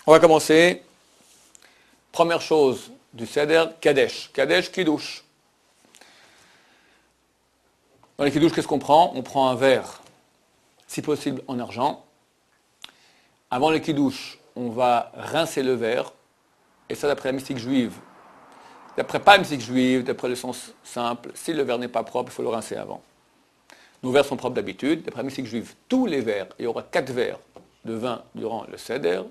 On va commencer. Première chose du Seder, Kadesh. Kadesh, Kiddush. Dans les Kiddush, qu'est-ce qu'on prend? On prend un verre, si possible en argent. Avant le Kiddush, on va rincer le verre. Et ça, d'après la mystique juive. D'après pas la mystique juive, d'après le sens simple, si le verre n'est pas propre, il faut le rincer avant. Nos verres sont propres d'habitude. D'après la mystique juive, tous les verres, il y aura 4 verres de vin durant le Seder.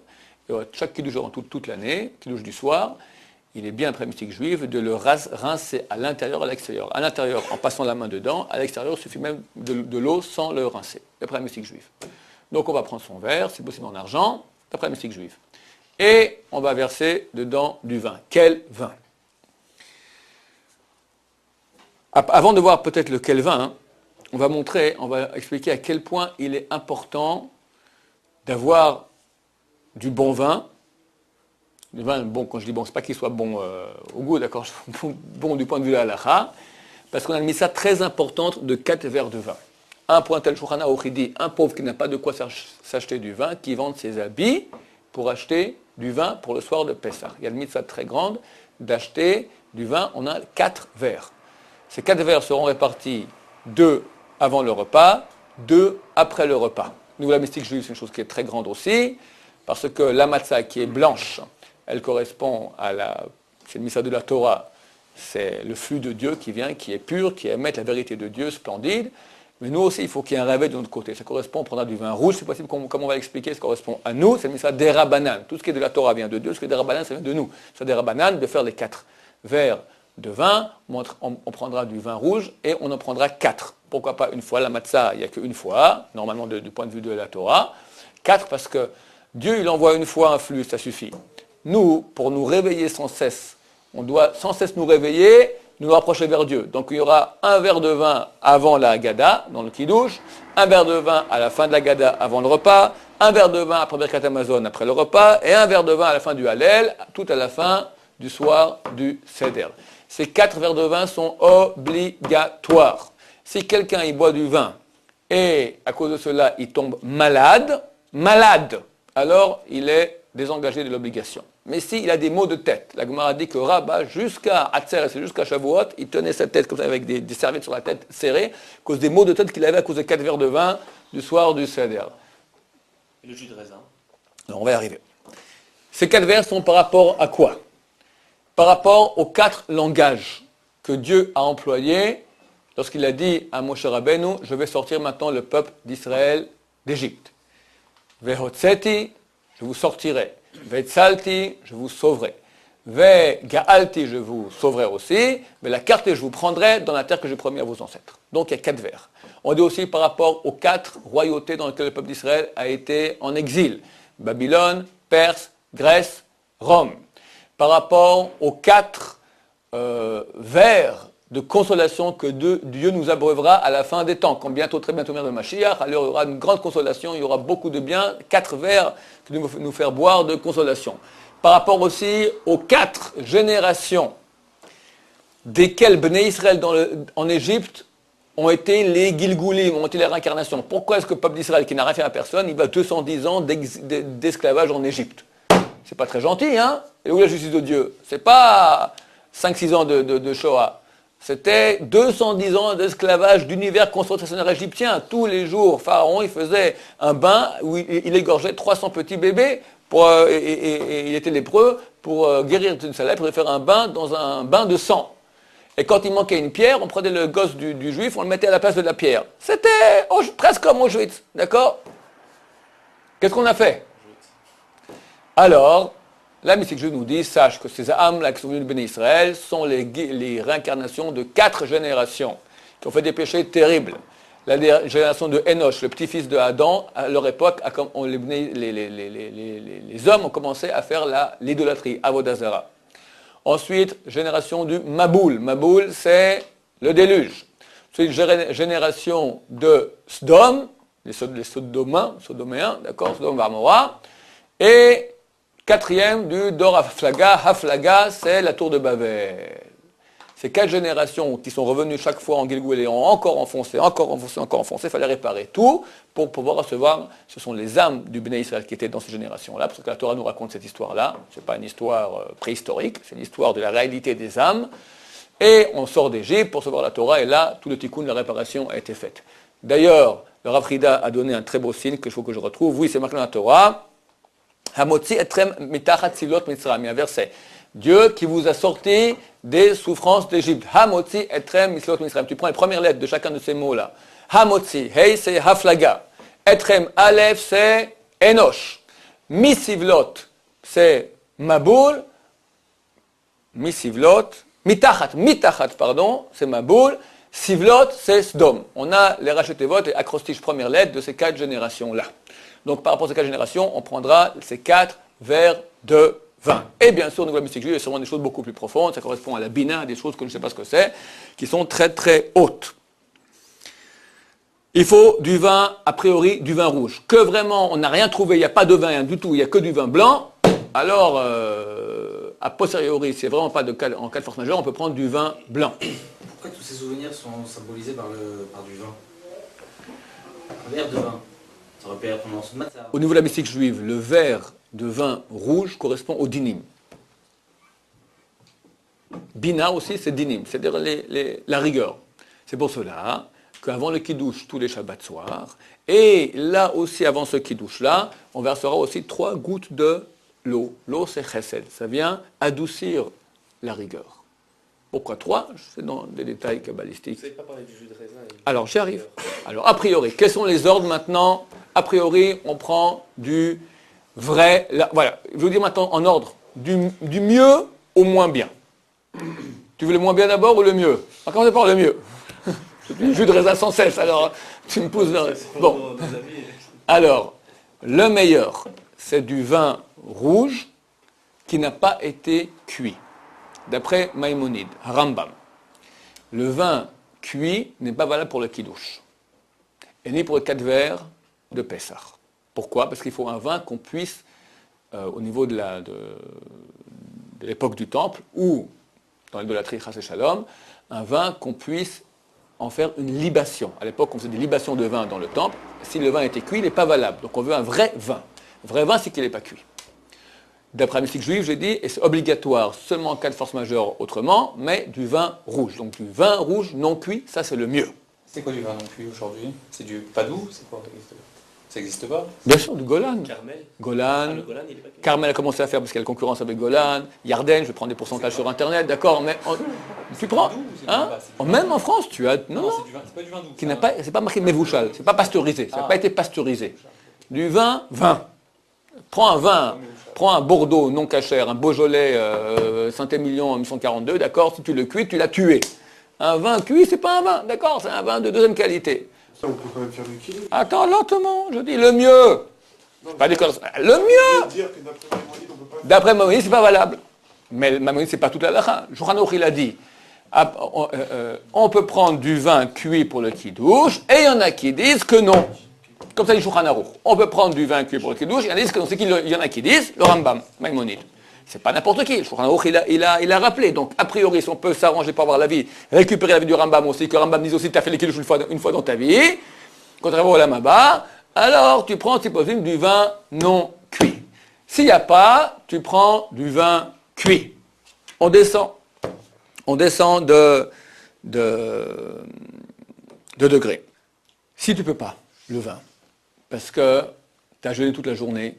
Il y aura chaque Kiddush durant toute l'année, Kiddush du soir. Il est bien après la mystique juive de le rincer à l'intérieur et à l'extérieur. À l'intérieur, en passant la main dedans. À l'extérieur, il suffit même de l'eau sans le rincer, d'après la mystique juive. Donc on va prendre son verre, c'est possible en argent, d'après la mystique juive. Et on va verser dedans du vin. Quel vin? Avant de voir peut-être lequel vin, on va expliquer à quel point il est important d'avoir du bon vin. Le vin, bon, quand je dis bon, c'est pas qu'il soit bon au goût, d'accord, bon du point de vue de la halakha, parce qu'on a mis ça très importante de 4 verres de vin. Un point tel Shulchan Aruch dit, un pauvre qui n'a pas de quoi s'acheter du vin, qui vende ses habits pour acheter du vin pour le soir de Pessah. Il y a une mitzvah très grande d'acheter du vin, on a 4 verres. Ces 4 verres seront répartis 2 avant le repas, 2 après le repas. Nous, la mystique juive, c'est une chose qui est très grande aussi, parce que la matzah qui est blanche, elle correspond c'est le mystère de la Torah, c'est le flux de Dieu qui vient, qui est pur, qui émet la vérité de Dieu splendide. Mais nous aussi, il faut qu'il y ait un réveil de notre côté. Ça correspond, on prendra du vin rouge, c'est possible, comme on va l'expliquer, ça correspond à nous, c'est le mystère des Rabbanan. Tout ce qui est de la Torah vient de Dieu, ce qui est des Rabbanan, ça vient de nous. C'est des Rabbanan de faire les 4 verres de vin, on prendra du vin rouge et on en prendra 4. Pourquoi pas une fois? La matzah, il n'y a qu'une fois, normalement du point de vue de la Torah. 4 parce que Dieu, il envoie une fois un flux, ça suffit. Nous, pour nous réveiller sans cesse, on doit sans cesse nous réveiller, nous rapprocher vers Dieu. Donc il y aura un verre de vin avant la Haggadah, dans le Kiddush, un verre de vin à la fin de la Haggadah avant le repas, un verre de vin après Birkat Hamazon après le repas, et un verre de vin à la fin du Hallel, tout à la fin du soir du Seder. Ces 4 verres de vin sont obligatoires. Si quelqu'un il boit du vin et à cause de cela il tombe malade, alors il est désengagé de l'obligation. Mais s'il a des maux de tête, la Gemara dit que Rabba, jusqu'à Hatzer, c'est jusqu'à Shavuot, il tenait sa tête comme ça avec des serviettes sur la tête serrées, à cause des maux de tête qu'il avait à cause de 4 verres de vin du soir du Seder. Et le jus de raisin? Alors on va y arriver. Ces 4 verres sont par rapport à quoi? Par rapport aux 4 langages que Dieu a employés lorsqu'il a dit à Moshe Rabbeinu, je vais sortir maintenant le peuple d'Israël d'Égypte. Vehotzeti, je vous sortirai. Vetzalti, je vous sauverai. Vegaalti, je vous sauverai aussi. Mais la carte, je vous prendrai dans la terre que j'ai promis à vos ancêtres. Donc il y a 4 vers. On dit aussi par rapport aux 4 royautés dans lesquelles le peuple d'Israël a été en exil. Babylone, Perse, Grèce, Rome. Par rapport aux 4 vers de consolation que Dieu nous abreuvera à la fin des temps. Quand bientôt, très bientôt, vient le Mashiach, alors il y aura une grande consolation, il y aura beaucoup de bien, 4 vers qui vont nous faire boire de consolation. Par rapport aussi aux 4 générations desquelles Bnei Israël en Égypte ont été les Gilgulim, ont été les réincarnations. Pourquoi est-ce que le peuple d'Israël, qui n'a rien fait à personne, il va 210 ans d'esclavage en Égypte? C'est pas très gentil, hein? Et où est la justice de Dieu? C'est pas 5-6 ans de Shoah. C'était 210 ans d'esclavage d'univers concentrationnaire égyptien. Tous les jours, Pharaon, il faisait un bain où il égorgeait 300 petits bébés et il était lépreux pour guérir d'une seule lèpre et faire un bain dans un bain de sang. Et quand il manquait une pierre, on prenait le gosse du juif, on le mettait à la place de la pierre. C'était presque comme Auschwitz, d'accord? Qu'est-ce qu'on a fait? Alors, la mystique juive nous dit, sache que ces âmes-là qui sont venues de Béni Israël sont les réincarnations de 4 générations qui ont fait des péchés terribles. La génération de Enoch, le petit-fils de Adam, à leur époque, les hommes ont commencé à faire l'idolâtrie, Avodah Zara. Ensuite, génération du Maboul. Maboul, c'est le déluge. Ensuite, génération de Sodome, les Sodoméens, d'accord, Sodome Gomorrha. Et 4e du Dor Haflaga. Haflaga, c'est la tour de Babel. ces 4 générations qui sont revenues chaque fois en Gilgoul et ont encore enfoncé, il fallait réparer tout pour pouvoir recevoir, ce sont les âmes du Béné Israël qui étaient dans ces générations-là, parce que la Torah nous raconte cette histoire-là, ce n'est pas une histoire préhistorique, c'est l'histoire de la réalité des âmes, et on sort d'Égypte pour recevoir la Torah, et là, tout le tikkun, la réparation a été faite. D'ailleurs, le Rav Frida a donné un très beau signe qu'il faut que je retrouve, oui, c'est marqué dans la Torah, Hamotzi etrem mitachat tzivlot Mitzrayim, il y a un verset. Dieu qui vous a sorti des souffrances d'Égypte. Hamotzi etrem mitzvot Mitzrayim. Tu prends les premières lettres de chacun de ces mots-là. Hamotzi, Hei c'est Haflaga. Etrem, Aleph c'est Enosh. Misivlot c'est Maboul. Misivlot, mitachat, pardon, c'est Maboul. Sivlot c'est Sdom. On a les rachetevot et acrostiches premières lettres de ces 4 générations-là. Donc par rapport à ces 4 générations, on prendra ces 4 verres de vin. Et bien sûr, au niveau de la mystique juive, il y a sûrement des choses beaucoup plus profondes, ça correspond à la bina, des choses que je ne sais pas ce que c'est, qui sont très très hautes. Il faut du vin, a priori, du vin rouge. Que vraiment, on n'a rien trouvé, il n'y a pas de vin du tout, il n'y a que du vin blanc, alors, a posteriori, si vraiment pas en cas de force majeure, on peut prendre du vin blanc. Pourquoi tous ces souvenirs sont symbolisés par du vin? Un verre de vin. Ça aurait pu être en dessous de matzah. Au niveau de la mystique juive, le verre de vin rouge correspond au dinim. Bina aussi, c'est dinim, c'est-à-dire la rigueur. C'est pour cela qu'avant le kiddush, tous les shabbats soirs, et là aussi, avant ce kiddush-là, on versera aussi 3 gouttes de l'eau. L'eau, c'est chesed, ça vient adoucir la rigueur. Pourquoi 3? C'est dans des détails kabbalistiques. Vous n'avez pas parlé du jus de raisin. Alors, j'y arrive. Alors, a priori, quels sont les ordres maintenant? A priori, on prend du vrai... voilà, je vais vous dire maintenant en ordre. Du mieux au moins bien. Tu veux le moins bien d'abord ou le mieux? On va commencer par le mieux. C'est du jus de raisin sans cesse, alors tu me pousses... Bon. Alors, le meilleur, c'est du vin rouge qui n'a pas été cuit. D'après Maïmonide, Rambam. Le vin cuit n'est pas valable pour le kiddush. Et ni pour les 4 verres de Pessah. Pourquoi? Parce qu'il faut un vin qu'on puisse, au niveau de l'époque du temple, ou dans l'idolâtrie Chas et Shalom, un vin qu'on puisse en faire une libation. À l'époque, on faisait des libations de vin dans le temple. Si le vin était cuit, il n'est pas valable. Donc on veut un vrai vin. Vrai vin, c'est qu'il n'est pas cuit. D'après la mystique juive, j'ai dit, et c'est obligatoire seulement en cas de force majeure autrement, mais du vin rouge. Donc du vin rouge non cuit, ça c'est le mieux. C'est quoi du vin non cuit aujourd'hui? C'est du padou? C'est quoi? Ça n'existe pas? Bien sûr, du Golan. Carmel. Golan. Ah, le Golan, il est pas cuit. Carmel a commencé à faire parce qu'il y a la concurrence avec Golan. Yarden, je vais prendre des pourcentages sur Internet, d'accord, mais tu prends, hein? Même en France, tu as... Non, c'est pas du vin doux. qui n'a pas, c'est pas marqué Mevouchal, c'est pas pasteurisé, ça n'a pas été pasteurisé. Du vin. Prends un vin, prends un Bordeaux non cachère, un Beaujolais Saint-Émilion en 1842, d'accord, si tu le cuis, tu l'as tué. Un vin cuit, c'est pas un vin, d'accord, c'est un vin de deuxième qualité. Ça, on peut quand même faire du kilo. Attends, lentement, je dis le mieux. Pas des conneries. Le mieux. Dire que d'après Maïmonide, on peut pas. D'après Maïmonide, c'est pas valable. Mais Maïmonide, c'est pas toute la halakha. Shulchan Aruch, il a dit, on peut prendre du vin cuit pour le kiddush, et il y en a qui disent que non. Comme ça dit Shulchan Aruch. On peut prendre du vin cuit pour le kiddush, il y en a qui disent que non. C'est qui il y en a qui disent le Rambam, Maïmonide. C'est pas n'importe qui. Shulchan Aruch, il a rappelé. Donc, a priori, si on peut s'arranger pour avoir l'avis, récupérer l'avis du Rambam aussi, que le Rambam dise aussi que tu as fait les kiddush une fois dans ta vie, contrairement au Lamaba, alors tu prends, si possible, du vin non cuit. S'il n'y a pas, tu prends du vin cuit. On descend de degrés. Si tu ne peux pas, le vin, parce que tu as jeûné toute la journée,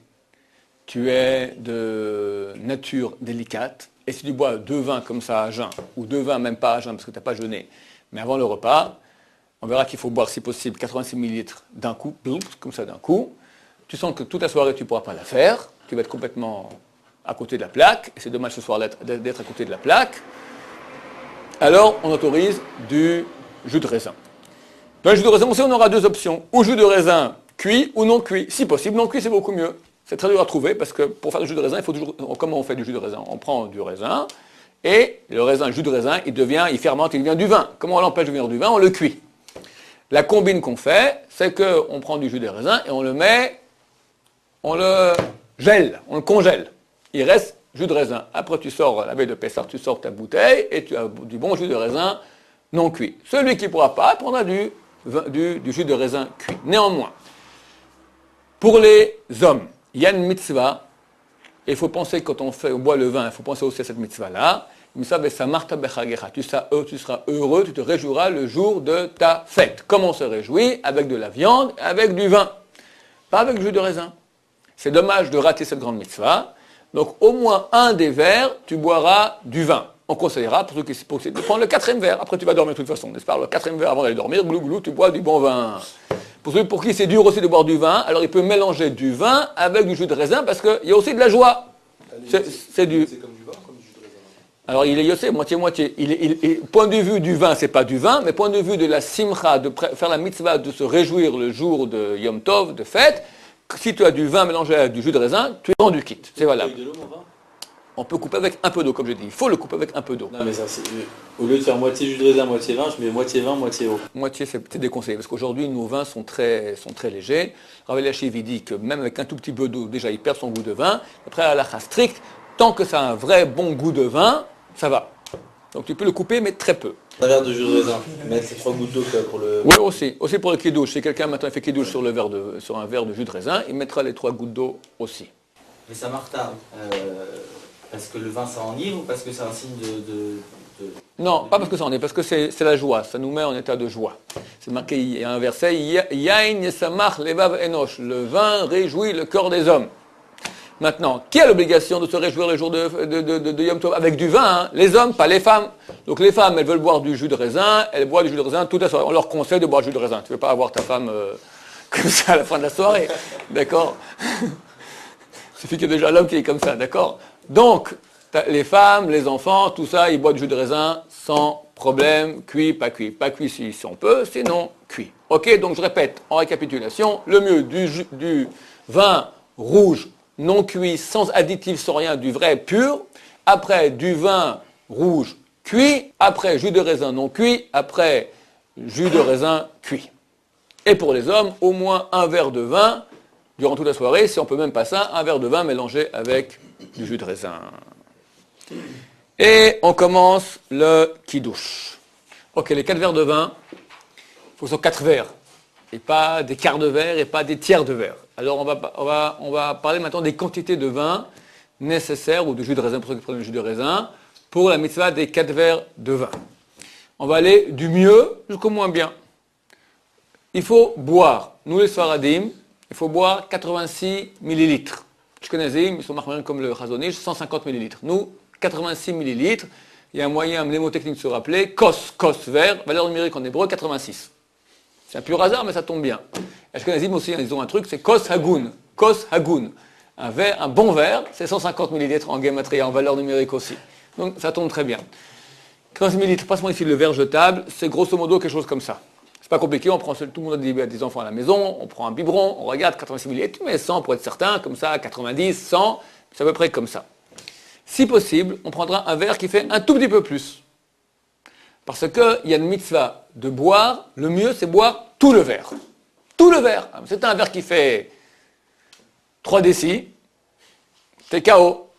tu es de nature délicate, et si tu bois 2 vins comme ça à jeun, ou 2 vins même pas à jeun parce que tu n'as pas jeûné, mais avant le repas, on verra qu'il faut boire si possible 86 ml d'un coup, comme ça d'un coup. Tu sens que toute la soirée tu ne pourras pas la faire, tu vas être complètement à côté de la plaque, et c'est dommage ce soir d'être à côté de la plaque. Alors on autorise du jus de raisin. Dans le jus de raisin, on aura 2 options, ou jus de raisin cuit ou non cuit. Si possible, non cuit c'est beaucoup mieux. C'est très dur à trouver parce que pour faire du jus de raisin, il faut toujours... Comment on fait du jus de raisin? On prend du raisin, et le jus de raisin, il fermente, il devient du vin. Comment on l'empêche de devenir du vin? On le cuit. La combine qu'on fait, c'est qu'on prend du jus de raisin et on le gèle, on le congèle. Il reste jus de raisin. Après, tu sors, la veille de Pessah, tu sors ta bouteille et tu as du bon jus de raisin non cuit. Celui qui ne pourra pas prendra du jus de raisin cuit. Néanmoins, pour les hommes, il y a une mitzvah, et il faut penser, quand on boit le vin, il faut penser aussi à cette mitzvah-là. Tu seras heureux, tu te réjouiras le jour de ta fête. Comment on se réjouit? Avec de la viande, avec du vin. Pas avec du jus de raisin. C'est dommage de rater cette grande mitzvah. Donc, au moins un des verres, tu boiras du vin. On conseillera, pour ceux qui possible, de prendre le 4e verre. Après, tu vas dormir de toute façon, n'est-ce pas? Le 4e verre avant d'aller dormir, glou, glou, tu bois du bon vin. Pour ceux pour qui c'est dur aussi de boire du vin, alors il peut mélanger du vin avec du jus de raisin parce qu'il y a aussi de la joie. C'est du... C'est comme du vin, comme du jus de raisin. Alors il est yossé, moitié-moitié. Point de vue du vin, c'est pas du vin, mais point de vue de la simcha, de faire la mitzvah, de se réjouir le jour de Yom Tov, de fête, si tu as du vin mélangé avec du jus de raisin, tu es dans du kit. C'est valable. Avec de l'eau, mon vin. On peut couper avec un peu d'eau, comme je dis. Il faut le couper avec un peu d'eau. Non, mais ça, au lieu de faire moitié jus de raisin, moitié vin, je mets moitié vin, moitié eau. Moitié, c'est déconseillé, parce qu'aujourd'hui, nos vins sont très légers. Rav Eliashiv, il dit que même avec un tout petit peu d'eau, déjà, il perd son goût de vin. Après, à la strict, tant que ça a un vrai bon goût de vin, ça va. Donc tu peux le couper, mais très peu. Un verre de jus de raisin, mettre ces 3 gouttes d'eau pour le... Oui, aussi pour le kidouche. Si quelqu'un maintenant fait kidouche sur un verre de jus de raisin, il mettra les 3 gouttes d'eau aussi. Mais ça martarde. Parce que le vin ça enivre ou parce que c'est un signe de... Non, pas parce que ça en est, parce que c'est la joie, ça nous met en état de joie. C'est marqué, il y a un verset, Yain yesamach levav enosh, le vin réjouit le corps des hommes. Maintenant, qui a l'obligation de se réjouir le jour de Yom Tov avec du vin, hein? Les hommes, pas les femmes. Donc les femmes, elles veulent boire du jus de raisin, elles boivent du jus de raisin toute la soirée. On leur conseille de boire du jus de raisin. Tu ne veux pas avoir ta femme comme ça à la fin de la soirée, d'accord? Il suffit qu'il y ait déjà l'homme qui est comme ça, d'accord? Donc, les femmes, les enfants, tout ça, ils boivent du jus de raisin sans problème, cuit, pas cuit. Pas cuit si on peut, sinon cuit. Ok, donc je répète, en récapitulation, le mieux du vin rouge non cuit, sans additifs, sans rien, du vrai pur. Après, du vin rouge cuit. Après, jus de raisin non cuit. Après, jus de raisin cuit. Et pour les hommes, au moins un verre de vin durant toute la soirée. Si on peut même pas ça, un verre de vin mélangé avec du jus de raisin. Et on commence le kidouche. Ok, les 4 verres de vin, il faut que ce soit 4 verres. Et pas des quarts de verre et pas des tiers de verre. Alors on va parler maintenant des quantités de vin nécessaires, ou de jus de raisin pour ceux qui prennent le jus de raisin, pour la mitzvah des 4 verres de vin. On va aller du mieux jusqu'au moins bien. Il faut boire, nous les Sfaradim, il faut boire 86 millilitres. Ashkenazim, ils sont marqués comme le Chazonish, 150 millilitres. Nous, 86 millilitres. Il y a un moyen mnémotechnique de se rappeler, kos verre, valeur numérique en hébreu, 86. C'est un pur hasard, mais ça tombe bien. Ashkenazim aussi, ils ont un truc, c'est kos hagun. Kos hagun. Un bon verre, c'est 150 millilitres en gematria, en valeur numérique aussi. Donc ça tombe très bien. 15 millilitres, passe-moi ici le verre jetable, c'est grosso modo quelque chose comme ça. C'est pas compliqué, tout le monde a des enfants à la maison, on prend un biberon, on regarde 86 millilitres, tu mets 100 pour être certain, comme ça, 90, 100, c'est à peu près comme ça. Si possible, on prendra un verre qui fait un tout petit peu plus. Parce qu'il y a une mitzvah de boire, le mieux c'est boire tout le verre. Tout le verre. C'est un verre qui fait 3 décis, t'es KO.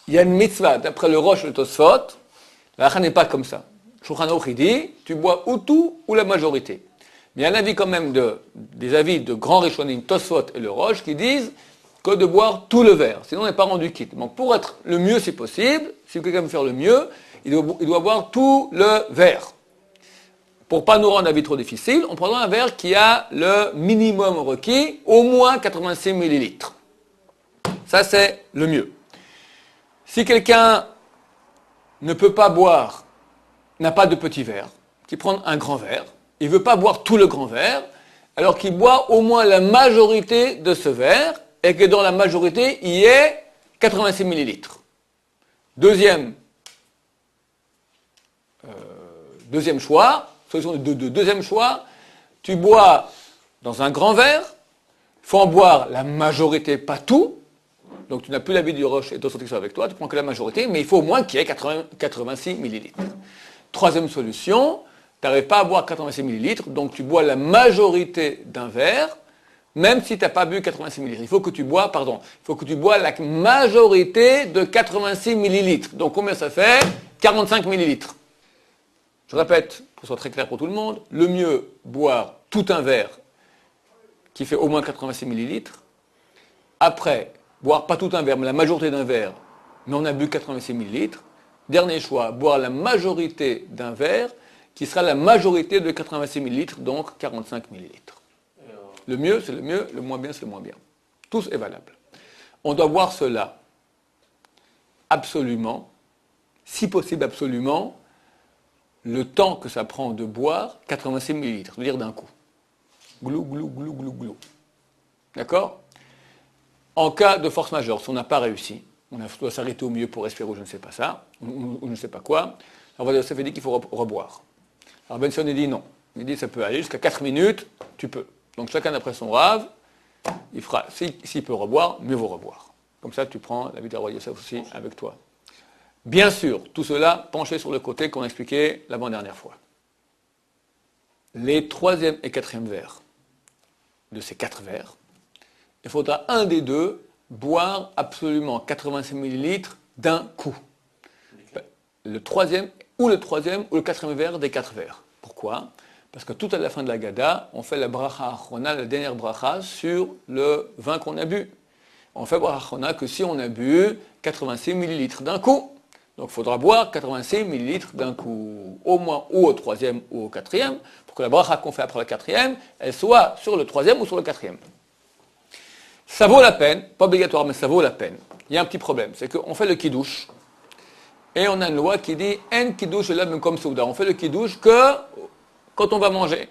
Il y a une mitzvah, d'après le Rosh le Tosfot, la halakha n'est pas comme ça. Shulchan Aruch il dit, tu bois ou tout ou la majorité. Mais il y a un avis quand même des avis de grands Rishonim, Tosfot et le Rosh, qui disent que de boire tout le verre, sinon on n'est pas rendu quitte. Donc pour être le mieux si possible, si quelqu'un veut faire le mieux, il doit boire tout le verre. Pour pas nous rendre la vie trop difficile, on prendra un verre qui a le minimum requis, au moins 86 millilitres. Ça c'est le mieux. Si quelqu'un ne peut pas boire, n'a pas de petit verre, qui prend un grand verre, il ne veut pas boire tout le grand verre, alors qu'il boit au moins la majorité de ce verre, et que dans la majorité, il y ait 86 millilitres. Deuxième choix, solution de deuxième choix, tu bois dans un grand verre, il faut en boire la majorité, pas tout, donc tu n'as plus l'avis du Roche et d'autres qui sont avec toi, tu prends que la majorité, mais il faut au moins qu'il y ait 86 millilitres. Troisième solution, tu n'arrives pas à boire 86 millilitres, donc tu bois la majorité d'un verre, Même si tu n'as pas bu 86 millilitres. Il faut que tu bois la majorité de 86 millilitres. Donc combien ça fait? 45 millilitres. Je répète, pour que ce soit très clair pour tout le monde, le mieux, boire tout un verre qui fait au moins 86 millilitres. Après, boire pas tout un verre, mais la majorité d'un verre, mais on a bu 86 millilitres. Dernier choix, boire la majorité d'un verre qui sera la majorité de 86 millilitres, donc 45 millilitres. Le mieux, c'est le mieux, le moins bien, c'est le moins bien. Tous est valable. On doit boire cela absolument, si possible absolument, le temps que ça prend de boire 86 millilitres, c'est-à-dire d'un coup. Glou, glou, glou, glou, glou. D'accord? En cas de force majeure, si on n'a pas réussi, on doit s'arrêter au milieu pour respirer ou je ne sais pas ça, ou je ne sais pas quoi, alors Yosef dit qu'il faut reboire. Alors Ben Sion dit non. Il dit ça peut aller jusqu'à 4 minutes, tu peux. Donc chacun d'après son rave, il fera, s'il peut reboire, mieux vaut reboire. Comme ça tu prends la vie de roi Yosef aussi avec toi. Bien sûr, tout cela penché sur le côté qu'on a expliqué l'avant-dernière fois. Les 3e et 4e verres de ces 4 verres, il faudra un des deux boire absolument 85 millilitres d'un coup. Le 3e ou le 4e verre des 4 verres. Pourquoi? Parce que tout à la fin de la Gada, on fait la bracha achrona, la dernière bracha, sur le vin qu'on a bu. On fait bracha achrona que si on a bu 86 millilitres d'un coup. Donc il faudra boire 86 millilitres d'un coup, au moins ou au 3e ou au 4e, pour que la bracha qu'on fait après le 4e, elle soit sur le 3e ou sur le 4e. Ça vaut la peine, pas obligatoire, mais ça vaut la peine. Il y a un petit problème, c'est qu'on fait le kiddush, et on a une loi qui dit « En kiddush là même comme souda ». On fait le kiddush que quand on va manger.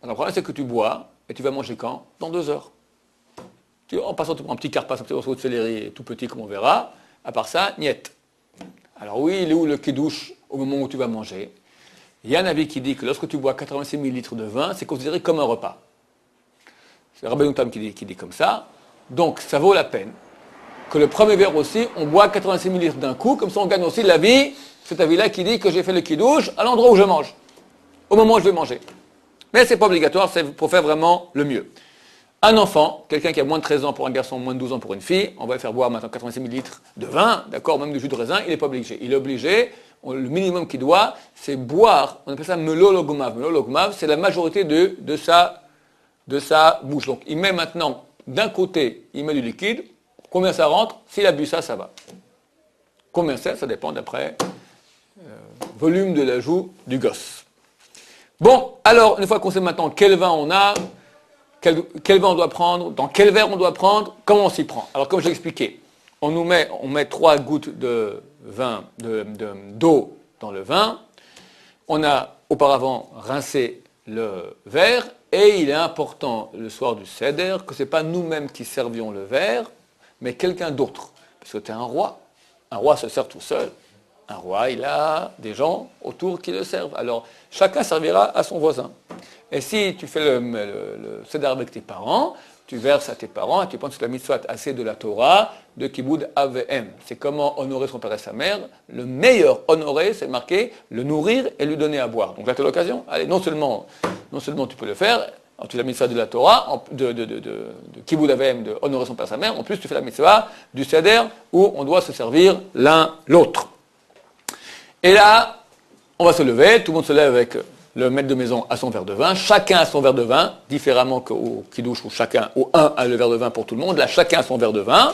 Alors le problème, c'est que tu bois, et tu vas manger quand? Dans 2 heures. En passant, tu prends un petit carpas, un petit morceau de céleri, tout petit comme on verra. À part ça, niet. Alors oui, il est où le kiddush au moment où tu vas manger? Il y a un avis qui dit que lorsque tu bois 86 millilitres de vin, c'est considéré comme un repas. C'est Rabbeinu Tam qui dit comme ça. Donc ça vaut la peine que le premier verre aussi, on boit 86 millilitres d'un coup, comme ça on gagne aussi l'avis, cet avis-là qui dit que j'ai fait le kiddush à l'endroit où je mange, au moment où je vais manger. Mais c'est pas obligatoire, c'est pour faire vraiment le mieux. Un enfant, quelqu'un qui a moins de 13 ans pour un garçon, moins de 12 ans pour une fille, on va faire boire maintenant 86 millilitres de vin, d'accord, même de jus de raisin, il n'est pas obligé. Il est obligé, le minimum qu'il doit, c'est boire, on appelle ça melologmav. Melologmav, c'est la majorité de sa bouche. Donc il met maintenant, d'un côté, il met du liquide, combien ça rentre? S'il a bu ça, ça va. Combien c'est? Ça dépend d'après volume de l'ajout du gosse. Bon, alors, une fois qu'on sait maintenant quel vin on a, quel vin on doit prendre, dans quel verre on doit prendre, comment on s'y prend. Alors, comme je l'ai expliqué, on met 3 gouttes de vin, d'eau dans le vin. On a auparavant rincé le verre, et il est important, le soir du Seder, que ce n'est pas nous-mêmes qui servions le verre, mais quelqu'un d'autre. Parce que tu es un roi. Un roi se sert tout seul. Un roi, il a des gens autour qui le servent. Alors, chacun servira à son voisin. Et si tu fais le Seder avec tes parents, tu verses à tes parents et tu penses que la mitzvah assez de la Torah, de Kibud Avem. C'est comment honorer son père et sa mère. Le meilleur honorer, c'est marqué, le nourrir et lui donner à boire. Donc là, tu as l'occasion. Allez, non seulement tu peux le faire, tu fais la mitzvah de la Torah, de Kibud Avem, de honorer son père et sa mère. En plus, tu fais la mitzvah du Seder où on doit se servir l'un l'autre. Et là, on va se lever, tout le monde se lève avec le maître de maison a son verre de vin, chacun a son verre de vin, différemment qu'au kiddush où un a le verre de vin pour tout le monde, là chacun a son verre de vin.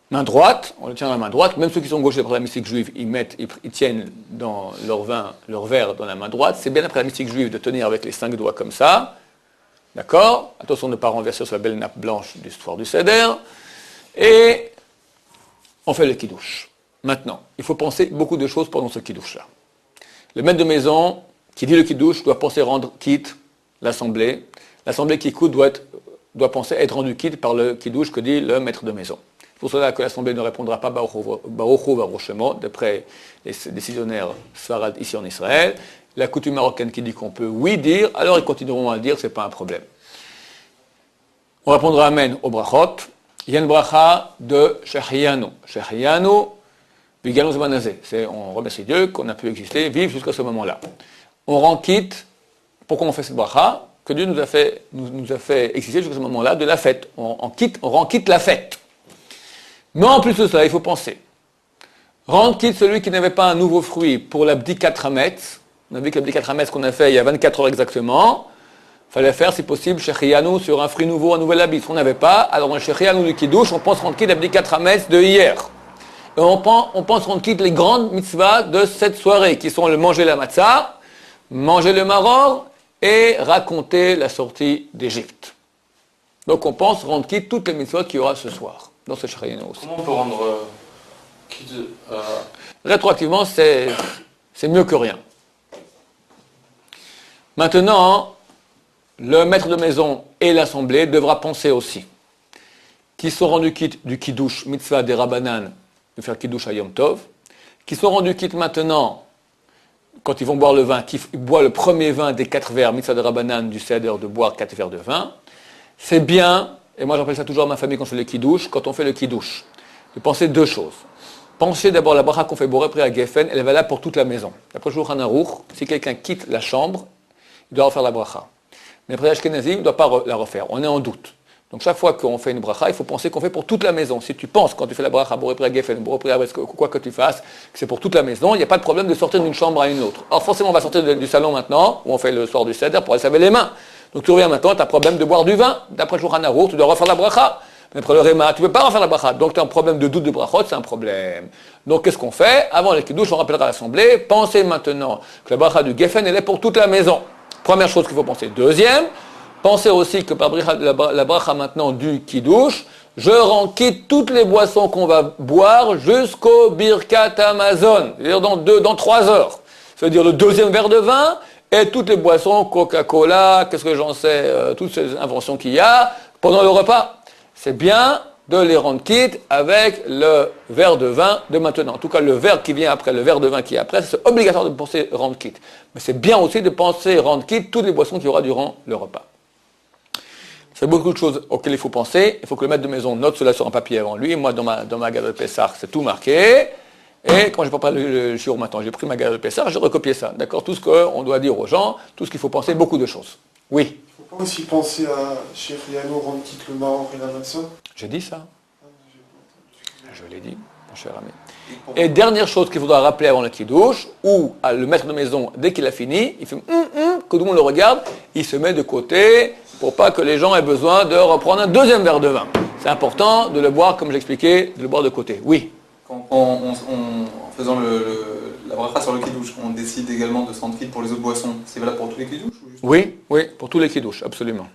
Main droite, on le tient dans la main droite, même ceux qui sont gauchers après la mystique juive, ils tiennent dans leur verre dans la main droite. C'est bien après la mystique juive de tenir avec les 5 doigts comme ça. D'accord? Attention de ne pas renverser sur la belle nappe blanche du soir du Seder. Et on fait le kiddush. Maintenant, il faut penser beaucoup de choses pendant ce kiddush-là. Le maître de maison qui dit le kiddush doit penser rendre quitte l'assemblée. L'assemblée qui écoute doit penser être rendue quitte par le kiddush que dit le maître de maison. C'est pour cela que l'assemblée ne répondra pas Baruch Hu Baruchemo, d'après les décisionnaires Sfarad ici en Israël. La coutume marocaine qui dit qu'on peut oui dire, alors ils continueront à le dire, c'est pas un problème. On répondra Amen au brachot. Il y a une bracha de Shehiyanu. Shehiyanu, Viganu Zmanazé. On remercie Dieu qu'on a pu exister, vivre jusqu'à ce moment-là. On rend quitte. Pourquoi on fait cette bracha? que Dieu nous a fait exister jusqu'à ce moment-là de la fête. On rend quitte la fête. Mais en plus de ça, il faut penser. Rendre quitte celui qui n'avait pas un nouveau fruit pour l'abdikat hametz. On a vu que l'abdikat hametz qu'on a fait il y a 24 heures exactement. Il fallait faire, si possible, shechianu sur un fruit nouveau, un nouvel habit. Si on n'avait pas, alors dans le shechianu du kiddush, on pense rendre quitte l'abdikat hametz de hier. Et on pense rendre quitte les grandes mitzvahs de cette soirée, qui sont le manger la matzah, manger le maror et raconter la sortie d'Égypte. Donc on pense rendre quitte toutes les mitzvahs qu'il y aura ce soir, dans ce shechianu aussi. Comment on peut rendre quitte Rétroactivement, c'est mieux que rien. Maintenant, le maître de maison et l'assemblée devra penser aussi qu'ils sont rendus quitte du kiddush, mitzvah des Rabbanan, de faire kiddush à Yom Tov, qu'ils sont rendus quitte maintenant, quand ils vont boire le vin, qu'ils boivent le premier vin des 4 verres, mitzvah des Rabbanan, du Seder, de boire 4 verres de vin. C'est bien, et moi j'appelle ça toujours à ma famille quand je fais le kiddush, quand on fait le kiddush, de penser 2 choses. Pensez d'abord la bracha qu'on fait Boré Pri à Geffen, elle est valable pour toute la maison. D'après Shulchan Aruch, si quelqu'un quitte la chambre, il doit refaire la bracha. Mais après Ashkenazim, il ne doit pas la refaire. On est en doute. Donc chaque fois qu'on fait une bracha, il faut penser qu'on fait pour toute la maison. Si tu penses, quand tu fais la bracha Boré Pri à Geffen, Boré Pri à quoi que tu fasses, que c'est pour toute la maison, il n'y a pas de problème de sortir d'une chambre à une autre. Alors forcément, on va sortir du salon maintenant, où on fait le soir du Seder, pour aller se laver les mains. Donc tu reviens maintenant, tu as problème de boire du vin. D'après Shulchan Aruch, tu dois refaire la bracha. Mais après le Réma, tu ne peux pas refaire la bracha. Donc tu as un problème de doute de brachot, c'est un problème. Donc qu'est-ce qu'on fait? Avant le kiddush, on rappellera à l'assemblée. Pensez maintenant que la bracha du Geffen, elle est pour toute la maison. Première chose qu'il faut penser. Deuxième, pensez aussi que par la bracha maintenant du kiddush, je rends quitte toutes les boissons qu'on va boire jusqu'au Birkat Hamazon. C'est-à-dire dans 3 heures. C'est-à-dire le deuxième verre de vin et toutes les boissons, Coca-Cola, qu'est-ce que j'en sais, toutes ces inventions qu'il y a pendant le repas. C'est bien de les rendre quitte avec le verre de vin de maintenant. En tout cas, le verre qui vient après, le verre de vin qui est après, c'est obligatoire de penser rendre quitte. Mais c'est bien aussi de penser rendre quitte toutes les boissons qu'il y aura durant le repas. C'est beaucoup de choses auxquelles il faut penser. Il faut que le maître de maison note cela sur un papier avant lui. Moi, dans ma gare de Pessah, c'est tout marqué. Et quand j'ai pas parlé le jour maintenant, j'ai pris ma gare de Pessah, j'ai recopié ça. D'accord? Tout ce qu'on doit dire aux gens, tout ce qu'il faut penser, beaucoup de choses. Oui. Il ne faut pas aussi penser à Cheikh Yano, rendre quitte le Maror et la Matzah. J'ai dit ça. Je l'ai dit, mon cher ami. Et dernière chose qu'il faudra rappeler avant le kiddush, où le maître de maison, dès qu'il a fini, il fait que tout le monde le regarde, il se met de côté pour pas que les gens aient besoin de reprendre un deuxième verre de vin. C'est important de le boire, comme j'expliquais, de le boire de côté. Oui. en faisant la bracha sur le kiddush, on décide également de se rendre quitte pour les autres boissons. C'est valable pour tous les kiddush ou juste... Oui, pour tous les kiddush, absolument.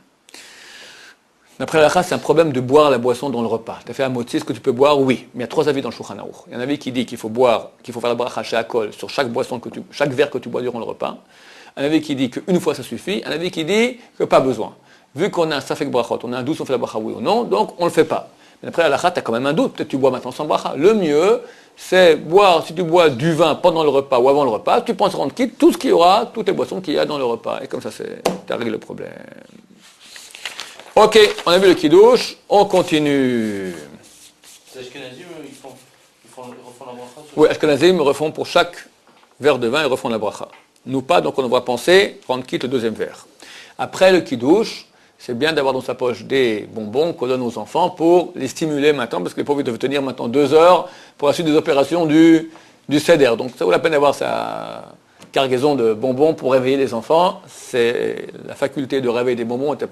D'après la race, c'est un problème de boire la boisson dans le repas. Tu as fait un motzi, est-ce que tu peux boire? Oui. Mais il y a 3 avis dans le Shulchan Aruch. Il y a un avis qui dit qu'il faut faire la bracha chez Akol sur chaque verre que tu bois durant le repas. Un avis qui dit qu'une fois ça suffit. Un avis qui dit que pas besoin. Vu qu'on a un safek brachot, on a un doute si on fait la bracha oui ou non, donc on le fait pas. Mais après la tu as quand même un doute. Peut-être tu bois maintenant sans bracha. Le mieux, c'est boire, si tu bois du vin pendant le repas ou avant le repas, tu penses rendre quitte tout ce qu'il y aura, toutes les boissons qu'il y a dans le repas. Et comme ça, tu as réglé le problème. Ok, on a vu le kiddush, on continue. Les Ashkenazim, ils refont la bracha sur... Oui, Ashkenazim refont pour chaque verre de vin, ils refont la bracha. Nous pas, donc on va penser rendre quitte le deuxième verre. Après le kiddush, c'est bien d'avoir dans sa poche des bonbons qu'on donne aux enfants pour les stimuler maintenant, parce que les pauvres doivent tenir maintenant 2 heures pour la suite des opérations du Seder. Donc ça vaut la peine d'avoir sa cargaison de bonbons pour réveiller les enfants. C'est la faculté de réveiller des bonbons est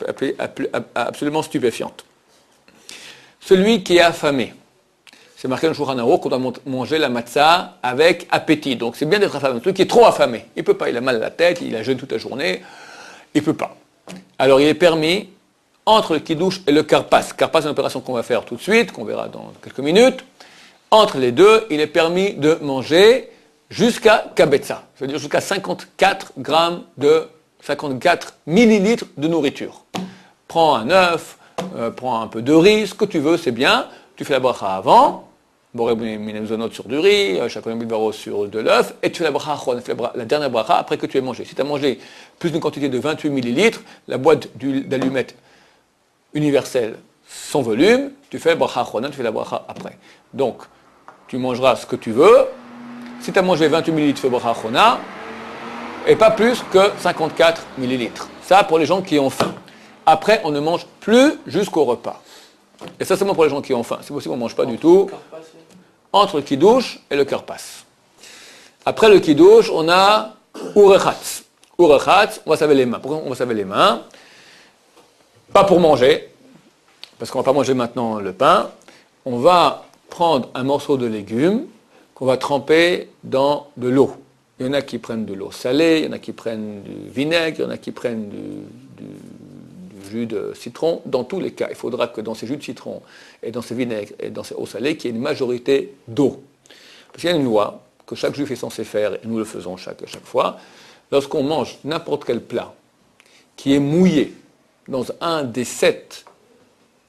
absolument stupéfiante. Celui qui est affamé, c'est marqué dans le Shulchan Aruch qu'on doit manger la matzah avec appétit. Donc c'est bien d'être affamé. Celui qui est trop affamé, il ne peut pas, il a mal à la tête, il a jeûné toute la journée, il ne peut pas. Alors il est permis, entre le kiddush et le karpas. Karpas, c'est une opération qu'on va faire tout de suite, qu'on verra dans quelques minutes. Entre les deux, il est permis de manger jusqu'à kabetza, c'est-à-dire jusqu'à 54 millilitres de nourriture. Prends un œuf, prends un peu de riz, ce que tu veux, c'est bien. Tu fais la bracha avant, boré minezonot sur du riz, chakonim bilvaro sur de l'œuf, et tu fais la bracha achron, la dernière bracha après que tu aies mangé. Si tu as mangé plus d'une quantité de 28 millilitres, la boîte d'allumettes universelle, son volume, tu fais la bracha achron, tu fais la bracha après. Donc, tu mangeras ce que tu veux. Si tu as mangé 28 millilitres, tu fais bracha achron. et pas plus que 54 millilitres. Ça pour les gens qui ont faim. Après, on ne mange plus jusqu'au repas. Et ça seulement pour les gens qui ont faim. C'est possible, on ne mange pas du tout. Entre le kiddush et le karpas. Après le kiddush, on a urechatz. Urechatz, on va se laver les mains. Pourquoi on va se laver les mains? Pas pour manger, parce qu'on ne va pas manger maintenant le pain. On va prendre un morceau de légumes qu'on va tremper dans de l'eau. Il y en a qui prennent de l'eau salée, il y en a qui prennent du vinaigre, il y en a qui prennent du jus de citron. Dans tous les cas, il faudra que dans ces jus de citron et dans ces vinaigres et dans ces eaux salées, qu'il y ait une majorité d'eau. Parce qu'il y a une loi que chaque juif est censé faire, et nous le faisons chaque fois, lorsqu'on mange n'importe quel plat qui est mouillé dans un des 7